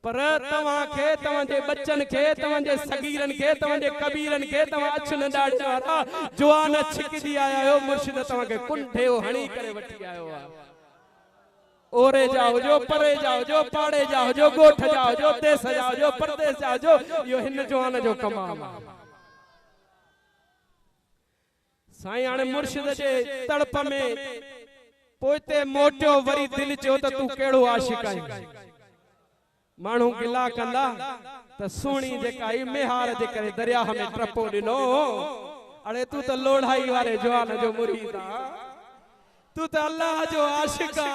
[SPEAKER 1] पर तवां के तवां जे बच्चन के तवां जे सगीरन के तवां जे कबीरन के तवां अछन डाढ़ वाला जवान छिकदी आया हो मुर्शिद तवां के कुंठे हणी करे वठी आयो आ ओरे जाओ जो परे जाओ जो पाड़े जाओ जो गोठ जाओ जो देश जाओ जो परदेस जाओ जो यो हिन जवान जो कमाल साईं हाणे मुर्शिद जे तड़प में पोइते मोटियो वरी दिल चयो त तू केड़ो आशिक आहीं मानू गिला कंदा त सुणी जेका ई मेहार जे करे दरिया में ट्रपो दिनो अरे तू त लोढ़ाई वाले जवान जो मुरीद आ तू त अल्लाह जो आशिक आ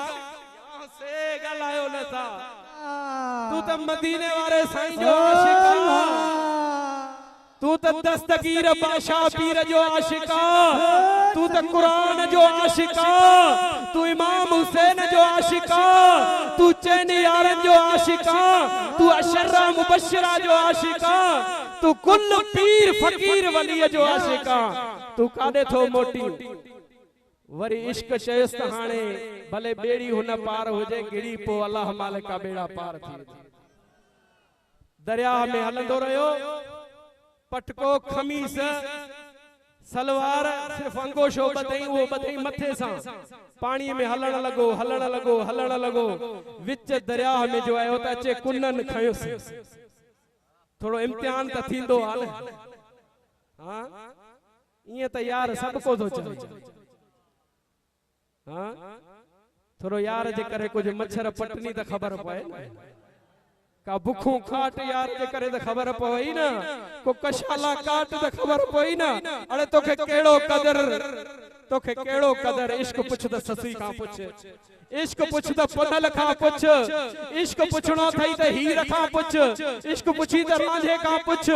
[SPEAKER 1] से गलायो न था तू त मदीने वाले साईं जो आशिक आ तू त दस्तगीर बादशाह पीर जो आशिक आ तू त कुरान जो आशिक आ तू इमाम हुसैन जो आशिक आ तू चैन यारन जो आशिक आ तू अशरा मुबशरा जो आशिक आ तू कुल पीर फकीर वली जो आशिक आ तू कादे थो मोटी वरी इश्क चयस त हाणे भले बेड़ी हुन पार हुजे गिड़ी पो अल्लाह मालिक का बेड़ा पार थी दरिया में हलंदो रहियो पटको खमीस सलवार सिर्फ अंगोशो बधई वो बधई मथे सा पानी में हलण लगो हलण लगो हलण लगो विच दरिया में जो आयो त अचे कुनन खयोस थोड़ो इम्तिहान त थींदो आ न हां इए त यार सब को तो चले हां थोड़ो यार जे करे कुछ मच्छर पटनी त खबर पए का बुखू काट यार जे करे त खबर पई ना को कशाला काट त खबर पई ना अरे तोखे केड़ो कदर इश्क पुछ त ससी का पुछ इश्क पुछ त पनल का पुछ इश्क पुछणो थई त हीर का पुछ इश्क पुछी त रांझे का पुछ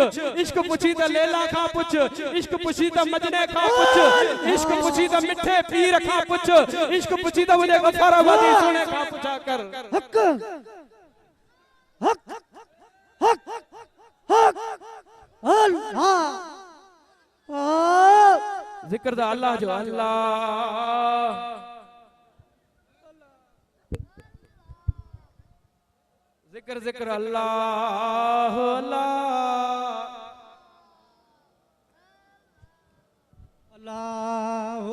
[SPEAKER 1] इश्क पुछी त लैला का पुछ इश्क पुछी त मजने का पुछ इश्क पुछी त मिठे पीर का पुछ इश्क पुछी त मुझे गफार आबादी सुने का पूछा कर
[SPEAKER 2] हक हक हक हक अल्लाह
[SPEAKER 1] जिक्र दा अल्लाह जो अल्लाह जिक्र अल्लाह
[SPEAKER 2] अल्लाह अल्लाह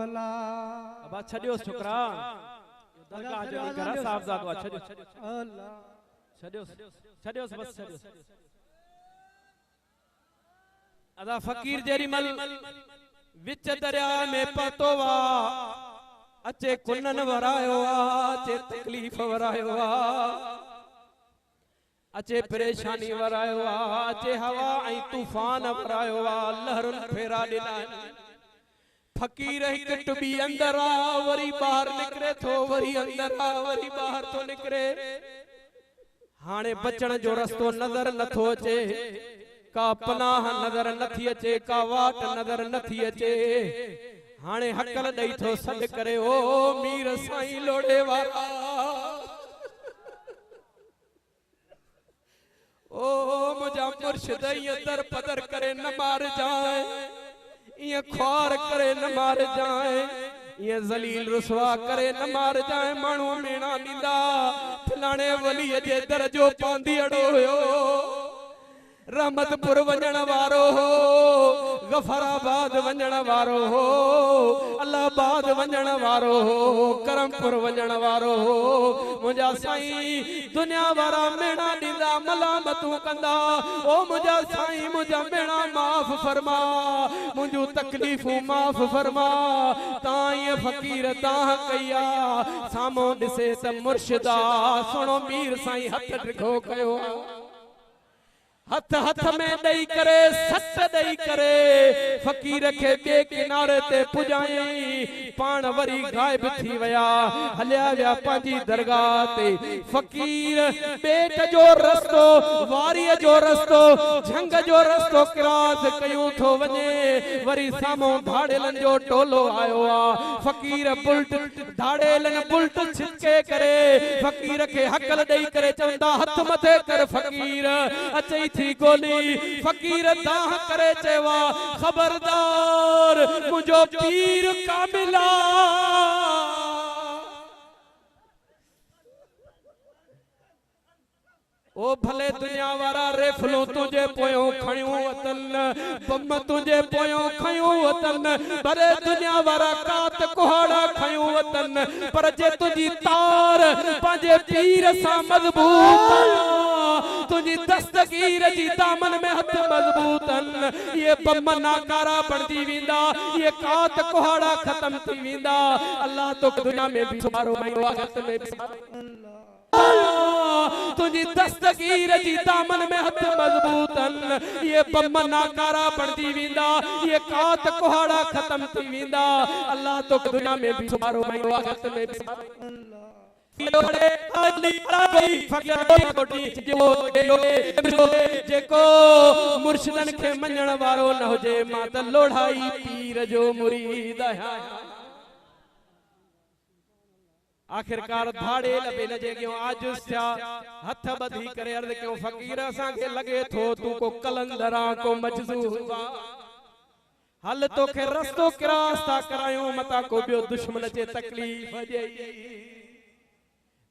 [SPEAKER 2] अल्लाह
[SPEAKER 1] अब छडियो छोकरा दरगाह जो घर साहबजादो छडियो
[SPEAKER 2] अल्लाह
[SPEAKER 1] छडियो बस छडियो अदा फकीर जेरी मल विच दरिया में पतोवा अचे कुनन वरायो अचे तकलीफ वरायो अचे परेशानी वरायो अचे हवा ऐं तूफान वरायो लहरुन फेरा दिना फकीर एक टुबी अंदर आ वरी बाहर निकरे थो वरी अंदर आ वरी बाहर तो निकरे हाने बचण जो रस्तो नजर नथो अचे का पनाह नजर नथी अचे का वाट नजर नथी अचे हाने हकल दई थो सड करे ओ मीर साईं लोड़े वाला ओ मुझा मुर्शिद दर पदर करे न मार जाए ये ख्वार करे न मार जाए ये जलील रुसवा करे न मार जाए मानू मेणा नींदा फलाने वली जे दर जो पांदी अड़ो हो रहमतपुर वंजण वारो हो गफराबाद वंजण वारो हो अल्लाहबाद वंजण वारो हो करमपुर वंजण वारो हो मुझा साईं दुनिया वारा मेणा नींदा मलामतू कंदा ओ मुझा साईं मुझा मेणा माफ फरमा मुझू तकलीफू माफ फरमा ताई फकीर ताह कया सामो दिसे त मुर्शिदा सुनो मीर साईं हथ ढिघो कयो हथ हथ में दई करे सट दई करे फकीर के बे किनारे ते पुजाई पान वरी गायब थी वया हलिया वया पांजी दरगाह ते फकीर बेट जो रस्तो वारी जो रस्तो झंग जो रस्तो क्रॉस कयूं थो वने वरी सामो धाड़ेलन जो टोलो आयो आ फकीर बुल्ट धाड़ेलन बुल्ट छिके करे फकीर के हकल दई करे चंदा हथ मथे कर फकीर अचई थी गोली फकीर दाह करे चेवा खबरदार मुझो पीर कामिला ओ भले दुनिया वारा रेफलो तुझे पोयो खयो वतन बम तुझे पोयो खयो वतन भले दुनिया वारा कात कोहाड़ा खयो वतन पर जे तुझी तार पांजे पीर सा मजबूत तुझी दस्तगीर जी दामन में हथ मजबूतन ये बम नाकारा बनती विंदा ये कात कोहाड़ा खत्म थी विंदा अल्लाह तो दुनिया में भी मारो मैं वक्त में भी तुझी दस्तगीर जी दामन में हथ मजबूतन ये बम नाकारा बनती विंदा ये कात कोहाड़ा खत्म थी विंदा अल्लाह तो दुनिया में भी मारो मैं वक्त में भी जेको मुर्शिदन के मञण वारो न हुजे मां त लोढ़ाई पीर जो मुरीद आहियां आखिरकार धाड़े लबे लजे क्यों आजुस था हथ बधी करे अर्ज क्यों फकीर असा के लगे थो तू को कलंदरा को मजजूबा हल तो के रस्तो क्रॉस था करायो मता को बियो दुश्मन जे तकलीफ जे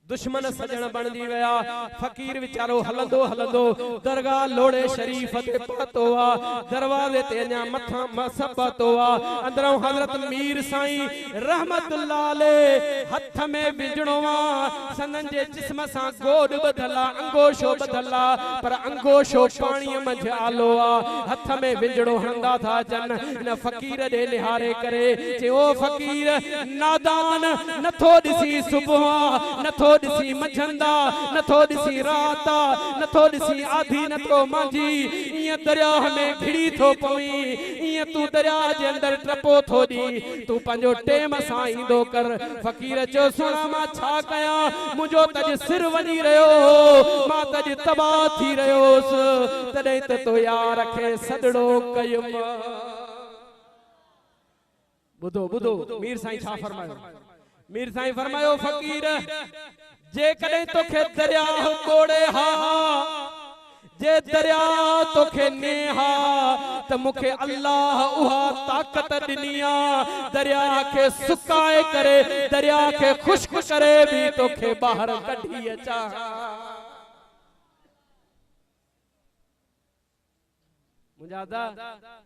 [SPEAKER 1] दुश्मन सजण बणजी विया फकीर विचारो हलंदो हलंदो दरगाह लोड़े शरीफ ते पहुतो आ दरवाजे ते अञा मथा मसबतो आ अंदरों हजरत मीर साईं रहमतुल्लाह अलैह हथ में विझणो आ संदन जे जिस्म सां गोड बदला अंगोशो बदला पर अंगोशो पानी मंझ आलो आ हथ में विझणो हंदा था जन इन फकीर दे निहारे करे जे ओ फकीर नादान नथो दिसी सुबह नथो दिसी मंझंदा नथो दिसी राता नथो दिसी आधी नथो मांझी इं दरिया में घिड़ी थो पवी इं तू दरिया जे अंदर टपो थो दी तू पंजो टेम सां ईंदो कर फकीर चो सुणा मां छा कया मुंजो तज सिर वनी रहियो मां तज तबाह थी रहियोस तडे त तो यार खे सदड़ो कयम बुधो बुधो मीर साईं छा फरमायो मीर साईं फरमायो फकीर जे कदे तोखे दरिया कोड़े हा जे दरिया तोखे नेहा त मुखे अल्लाह उहा ताकत दिनिया दरिया के सुकाए करे दरिया के खुश्क करे भी तोखे बाहर कढी अचा मुजादा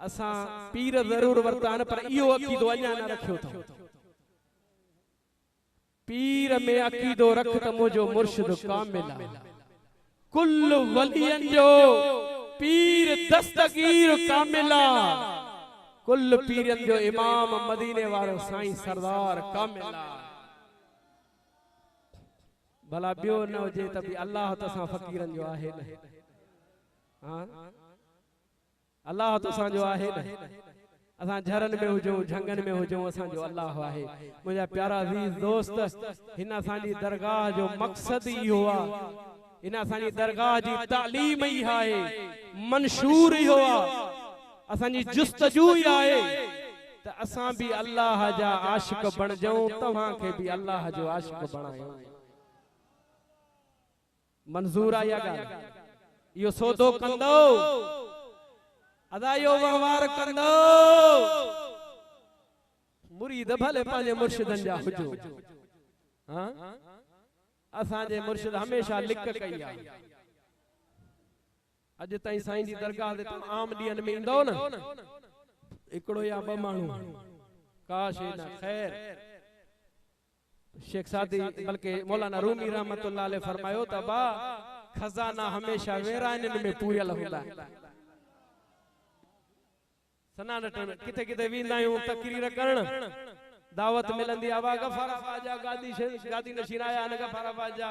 [SPEAKER 1] असा पीर जरूर वरतान पर इहो अकीदो अञा न रखियो था पीर में अकीदो रख त मुझो मुर्शिद कामिल कुल वलियन जो पीर दस्तगीर कामिला कुल पीरन जो इमाम मदीने वारो साईं सरदार कामिला भला बियो न हुजे त भी अल्लाह तसा फकीरन जो आहे न हां अल्लाह तसा जो आहे न असा झरन में हुजो झंगन में हुजो असा जो अल्लाह आहे मुझा प्यारा अजीज दोस्त हिन असांजी दरगाह जो मकसद ही हुआ हिन असांजी दरगाह जी तालीम ही आहे मंशूर ही हुआ असांजी जुस्तजू ही आहे त असा भी अल्लाह जा आशिक बण जाऊं तव्हां के भी अल्लाह जो आशिक बणायो मंजूर आ या गाल यो सौदो कंदो अदायो वहवार कंदो मुरीद भले पांजे मुर्शिदन जा हुजो हां असा जे मुर्शिद हमेशा लिक कई आ अज ताई साईं जी दरगाह ते आम ॾींहनि में ईंदो न हिकिड़ो या ॿ माण्हू काश न खैर शेख सादी बल्कि मौलाना रूमी रहमतुल्लाह अलैह फरमायो त बा खजाना हमेशा वेराननि में पूरियल हूंदा सनानटन किथे किथे वींदा आहियूं तकरीर करण दावत मिलंदी आवा गफार बाजा गादी नशीन आया न गफार बाजा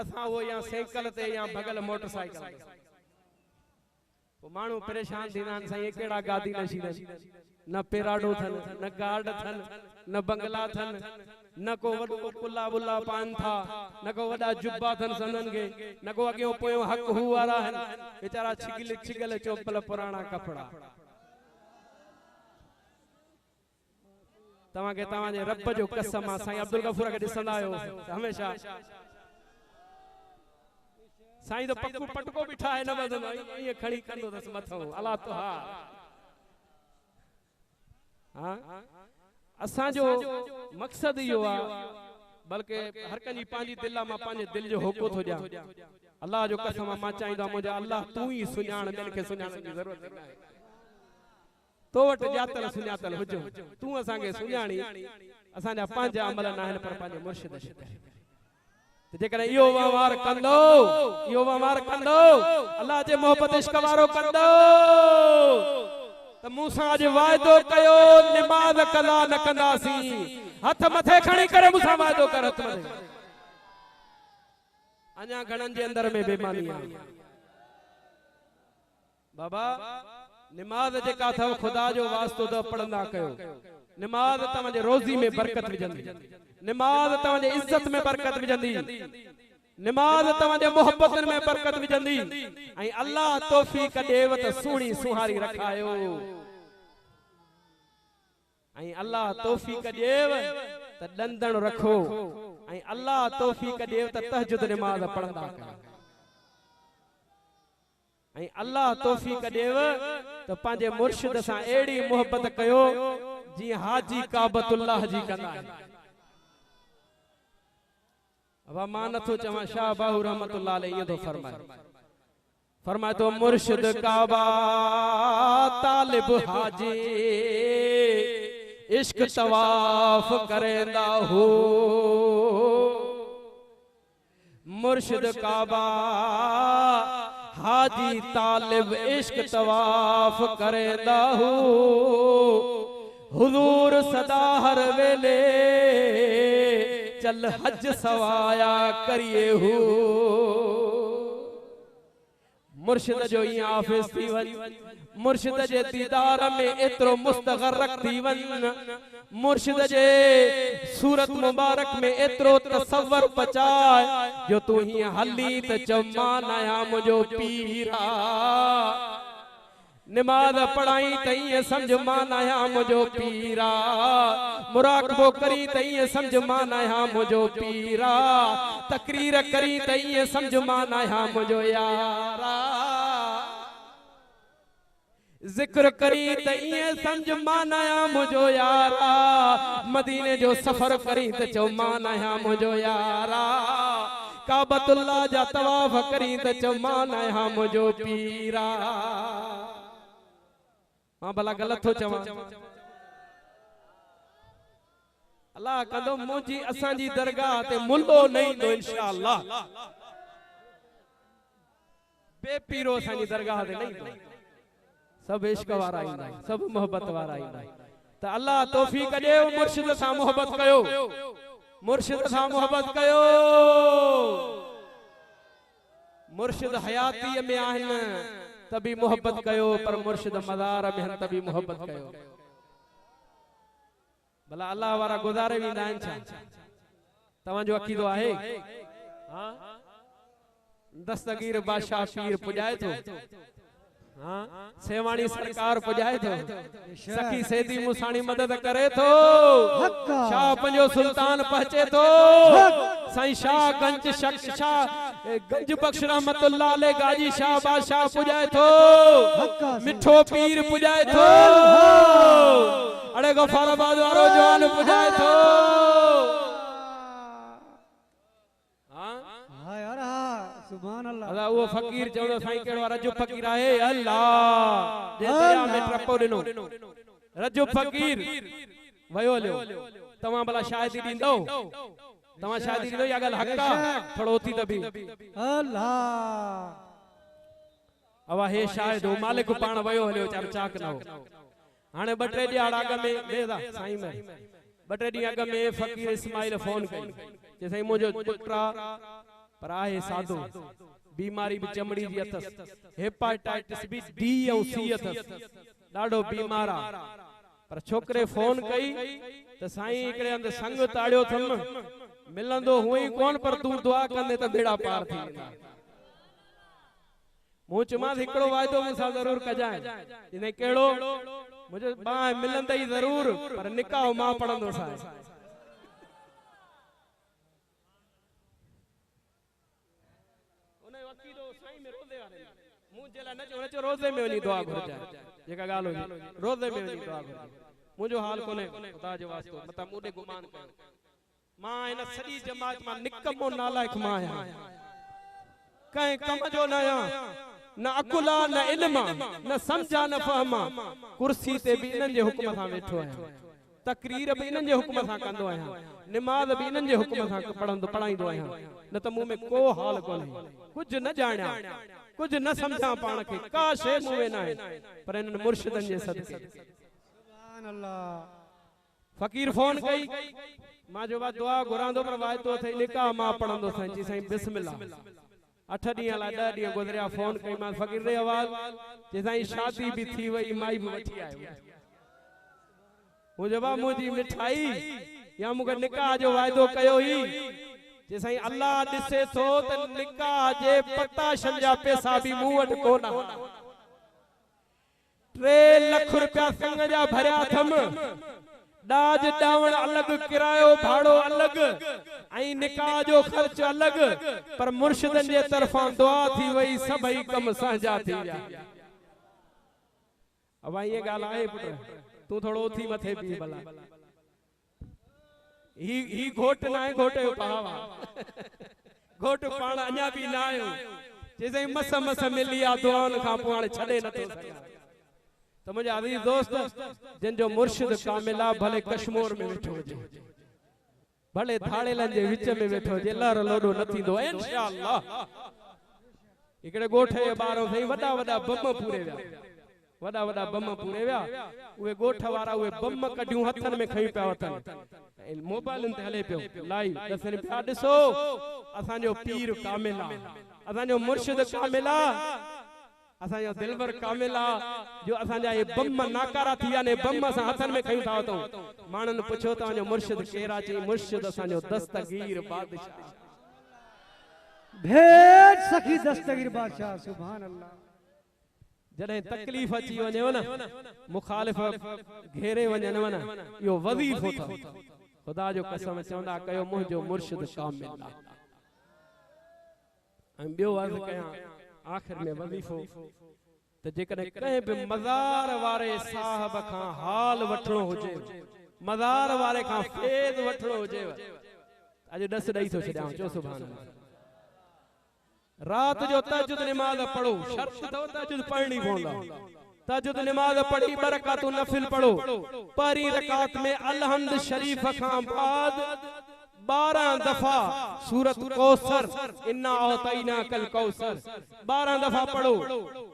[SPEAKER 1] असा वो या साइकिल ते या भगल मोटरसाइकिल वो मानू परेशान दीनान साईं केड़ा गादी नशीन न पेराडो थन न गार्ड थन न बंगला थन न को वडो कुल्ला बुल्ला पान था न को वडा जुब्बा थन सनन के न को अगे पोयो हक हु वारा हन बेचारा छिगल छिगल चोपल पुराना कपड़ा तवा के तवा जे रब जो कसम साईं अब्दुल गफूर के दिसंदा आयो हमेशा साईं तो पक्कू पटको बिठा है न बदनो ये खड़ी कंदो दस मथो अला तो हां असा जो मकसद यो आ बल्कि हर कंजी पांजी दिल मा पांजे दिल जो होको थो जा अल्लाह जो कसम मा चाहींदा मुझे अल्लाह तू ही सुञाण दिल के सुञाण की जरूरत है तो वट जातल सुञातल हुजो तू असा के सुञाणी असा जा पांजा अमल ना है पर पांजे मुर्शिद ते जेकर इयो वहवार कंदो अल्लाह जे मोहब्बत इश्क वारो कंदो त मूसा जे वायदो कयो नमाज कला न कंदासी हथ मथे खणी करे मूसा वायदो कर हथ मथे अञा घणन जे अंदर में बेईमानी आ बाबा नमाज जेका थव खुदा जो वास्तो द पढ़ंदा कयो नमाज तव्हां जे रोज़ी में बरकत विझंदी नमाज तव्हां जे इज्जत में बरकत विझंदी नमाज तव्हां जे मोहब्बतन में बरकत विझंदी ऐं अल्लाह तौफीक देव त सुणी सुहारी रखायो ऐं अल्लाह तौफीक देव त डंदण रखो ऐं अल्लाह तौफीक देव त तहज्जुद नमाज पढ़ंदा कयो ऐं अल्लाह तौफीक देव तो पांजे मुर्शिद सा एड़ी मोहब्बत कयो जी हाजी काबतुल्लाह जी कंदा अब मां नथो चवां शाह बाहू रहमतुल्लाह अलैहि तो फरमाए तो मुर्शिद काबा तालिब हाजी इश्क तवाफ करेंदा हो मुर्शिद काबा हाजी तालिब इश्क तवाफ करेंदा हो हुजूर सदा हर वेले चल हज सवाया करिए हो मुर्शिद जो ई हाफिज थी वन मुर्शिद जे दीदार में एतरो मुस्तगरक थी वन मुर्शिद जे सूरत मुबारक में एतरो तसव्वुर पचाए जो तू ही हली त चम्मा नया मुझो पीरा नमाज पढ़ाई तई समझ माना मुझो पीरा मुराकबो करी तई समझ माना मुझो पीरा तकरीर करी तई समझ माना मुझो यारा जिक्र करी तई समझ माना मुझो यारा मदीने जो सफर करी त चो माना मुझो यारा काबतुल्लाह जा तवाफ करी त चो माना मुझो पीरा हाँ भला गलत हो चवा अल्लाह कदो मुझी असांजी दरगाह ते मुल्लो नहीं दो इंशाअल्लाह बेपीरो असांजी दरगाह ते नहीं दो सब इश्क वारा आइंदा सब मोहब्बत वारा आइंदा त अल्लाह तौफीक दे मुर्शिद सां मोहब्बत कयो मुर्शिद सां मोहब्बत कयो मुर्शिद हयाती में आहिन तभी मोहब्बत कयो पर मुर्शिद मज़ार में हन तभी मोहब्बत कयो भला अल्लाह वारा गुज़ारे भी नाइन छा तवां जो अकीदो आहे हां दस्तगीर बादशाह पीर पुजाए तो हां सेवाणी सरकार पुजाए तो सखी सेदी मुसाणी मदद करे तो शाह पंजो सुल्तान पहुंचे तो साईं शाह गंज शाह गंज बख्श रहमतुल्लाह अलैह गाजी शाह बादशाह पुजाए तो मिठो पीर पुजाए तो अड़े गफाराबाद वारो जवान पुजाए तो
[SPEAKER 3] हां यार हां सुभान अल्लाह
[SPEAKER 1] अल्लाह वो फकीर चवंदो साईं केड़ो रजो फकीर आहे अल्लाह जे दरिया में ट्रपो दिनो रजो फकीर वयो लियो तमा भला शायदी दींदो तमा शायदी दींदो या गल हक्का थोड़ो थी तभी
[SPEAKER 3] अल्लाह
[SPEAKER 1] अवा हे शायद हो मालिक पाण वयो हलियो चर्चा कनो हाने बटरे दिहाड़ा अग में बेदा साईं में बटरे दी अग में फकीर इस्माइल फोन कई जे साईं मुजो पुत्रा पर आहे साधु बीमारी भी चमड़ी जी अथस हेपाटाइटिस भी डी और सी अथस डाडो बीमारा पर छोकरे फोन कई त साईं एकड़े अंदर संग ताड़ियो थम मिलंदो हुई कोन पर तू दुआ कंदे त बेड़ा पार थी वेंदा मु चमा हिकड़ो वायदो मुसा जरूर कजाए इने केड़ो मुझे बा मिलंदे ही जरूर पर निकाह मां पढ़ंदो सा ओने वकीलो साईं में रोजे वाले मु जेला न चो रोजे में वनी दुआ घुर जाए जेका गाल हो रोजे में वनी दुआ घुर मुजो हाल कोने खुदा जो वास्तो मता मुडे गुमान कयो मां इन सजी जमात मां निकमो नालायक मां आया कहीं कम जो न आया न अकुला न इल्म न समझा न फहमा कुर्सी ते भी इनन जे हुक्म सां वेठो आया तकरीर भी इनन जे हुक्म सां कंदो आया नमाज भी इनन जे हुक्म सां पढ़ाईंदो आया न त मुंह में को हाल कोने कुछ न जाणया कुछ न समझा पाण के का शे मुंह में न पर इनन मुर्शिदन जे सदके
[SPEAKER 3] सुभान अल्लाह
[SPEAKER 1] फकीर फोन कई मां जो बा दुआ घुरांदो पर वायदो थे निकाह मां पढ़ंदो साईं जी साईं बिस्मिल्लाह 8 ॾींहं ला 10 ॾींहं गुज़रिया फोन कई मां फकीर रे आवाज जे साईं शादी भी थी वई माई भी वठी आयो मुझे बा मुजी मिठाई या मुके निकाह जो वायदो कयो ही जे साईं अल्लाह दिसे थो त निकाह जे पता शंजा पैसा भी मुंह वट कोना 3 लाख रुपया संग जा भरिया थम दाज डावण अलग किरायो भाड़ो अलग आई निकाह जो खर्च अलग पर मुर्शिदन जे तरफां दुआ थी वई सभई कम सहजा थी विया अब ये गाल आए पुत्र तू थोड़ो उथी मथे पी भला ही घोट ना है, घोट जो पावा घोट पाण अञा भी ना आयो जेसे मस मस मिली आ दुआन खां पोइ हाणे छॾे नथो सघां। तो मुझे अज़ीज़ दोस्त जिन जो मुर्शिद कामिल आ भले कश्मीर में वेठो हुजे, भले थाड़ेलन जे विच में वेठो हुजे, लहर लोडो न थींदो इंशाअल्लाह। हिकिड़े ॻोठ जे ॿाहिरों सही वॾा वॾा बम पूरे विया, वॾा वॾा बम पूरे विया। उहे ॻोठ वारा उहे बम कढियूं हथनि में खई पिया वठनि, मोबाइलनि ते हले पियो लाइव दसनि पिया ॾिसो असांजो पीर कामिल आ, असांजो मुर्शिद कामिल आ, असांजो दिलबर कामिल आ, जो असांजा ये बम नाकारा थी विया ने बम असां हथनि में खयूं था वठूं। माण्हुनि पुछो तव्हांजो मुर्शिद केरु आहे? चई मुर्शिद असांजो दस्तगीर बादशाह,
[SPEAKER 3] भेट सखी दस्तगीर बादशाह। सुभान अल्लाह।
[SPEAKER 1] जॾहिं तकलीफ़ अची वञेव न, मुखालिफ घेरे वञनि वन, इहो वज़ीफ़ो अथव। ख़ुदा जो कसम चवंदा कयो मुंहिंजो मुर्शिद कामिल आहे। ऐं ॿियो अर्ज़ कयां आख़िर में वज़ीफ़ो त जेकॾहिं कंहिं बि मज़ार वारे साहब खां हाल वठणो हुजे, मज़ार वारे खां फैज़ वठणो हुजे, अॼु ॾस ॾेई थो छॾियां, चओ सुभान अल्लाह। रात जो तहज्जुद नमाज पढ़ो, शर्त अथव तहज्जुद पढ़नी पवंदा। तहज्जुद नमाज पढ़ी ॿ रकातूं नफिल पढ़ो। पहिरीं रकात में अलहम्द शरीफ खां बाद 12 दफा सूरत कौसर इन्ना अतईना कल कौसर 12 दफा पढ़ो।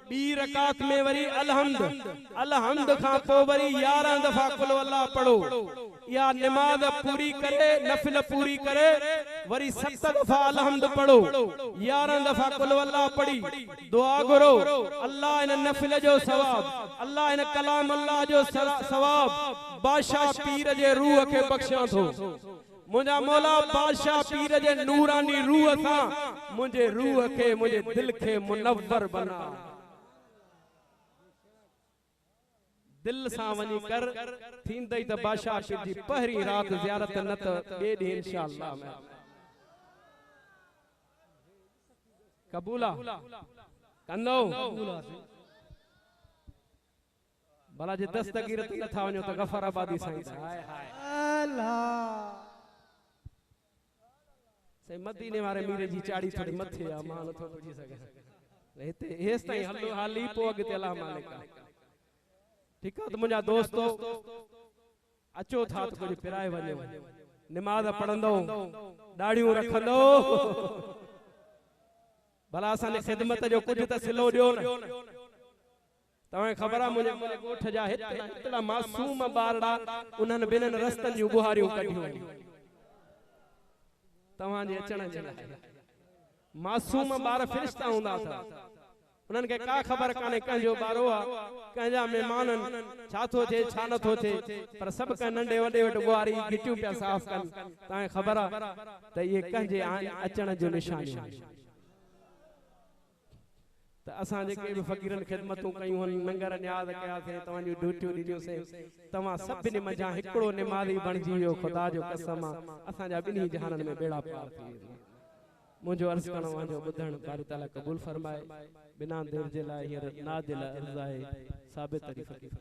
[SPEAKER 1] बी रकात में वरी अलहम्द खां पोइ वरी 11 दफा कुल अल्लाह पढ़ो। या नमाज पूरी करे, नफिल पूरी करे, वरी 7 दफा अलहम्द पढ़ो, 11 दफा कुल अल्लाह पढ़ी दुआ घुरो अल्लाह इन नफिल जो सवाब, अल्लाह इन कलाम अल्लाह जो सवाब बादशाह पीर जे रूह के बख्शा थो। मुझा मौला बादशाह पीर जे नूरानी रूह सां मुझे रूह के, मुझे दिल के मुनव्वर बना। दिल सां वनी कर थींदई त बादशाह पीर जी पहिरीं रात ज़ियारत न त ॿिए ॾींहुं इंशाअल्लाह में कबूला कंदो। भला जे दस्तगीर ते नथा वञो त गफराबादी साईं हाय हाय
[SPEAKER 3] अल्लाह।
[SPEAKER 1] से मदीने वारे मीरे जी चाड़ी थोड़ी मथे आ, मां नथो पुछी सघां। हिते हेस ताईं हलो हाली पोइ अॻिते अलाह मालिक। ठीक है तो मुझा दोस्तों अचो था तो कुछ पिराए वञो, नमाज पढ़ंदो, दाढ़ियूं रखंदो, भला असांजे ख़िदमत जो कुछ त सिलो ॾियो न। तव्हांखे ख़बर आहे मुंहिंजे ॻोठ जा हिकिड़ा मासूम ॿारड़ा उन्हनि ॿिन्हिनि रस्तनि जूं बुहारियूं कढियूं आहिनि तव्हांजे अचण जे लाइ। मासूम ॿार फ़रिश्ता हूंदा था, उन्हनि खे का ख़बर कान्हे कंहिंजो ॿारो आहे, कंहिंजा महिमाननि छा थो थिए छा नथो थिए, पर सभु कंहिं नंढे वॾे वटि बुहारी गिटियूं पिया साफ़ कनि। तव्हांखे ख़बर आहे त इहे कंहिंजे अचण जो निशानी आहे। त असां जेके बि फ़क़ीरनि ख़िदमतूं कयूं आहिनि, लंगर न्याज़ कयासीं, तव्हांजूं ड्यूटियूं ॾिनियूंसीं, तव्हां सभिनी मंझां हिकिड़ो निमाज़ी बणिजी वियो। ख़ुदा जो कसम आहे असांजा ॿिन्ही जहाननि में बेड़ा पार थी वेंदा। मुझो अर्ज़ करण वांजो ॿुधण बारी ताला क़बूल फरमाए। बिना देर जे लाइ हींअर नादिल अर्ज़ आहे साबित अली फ़क़ीर।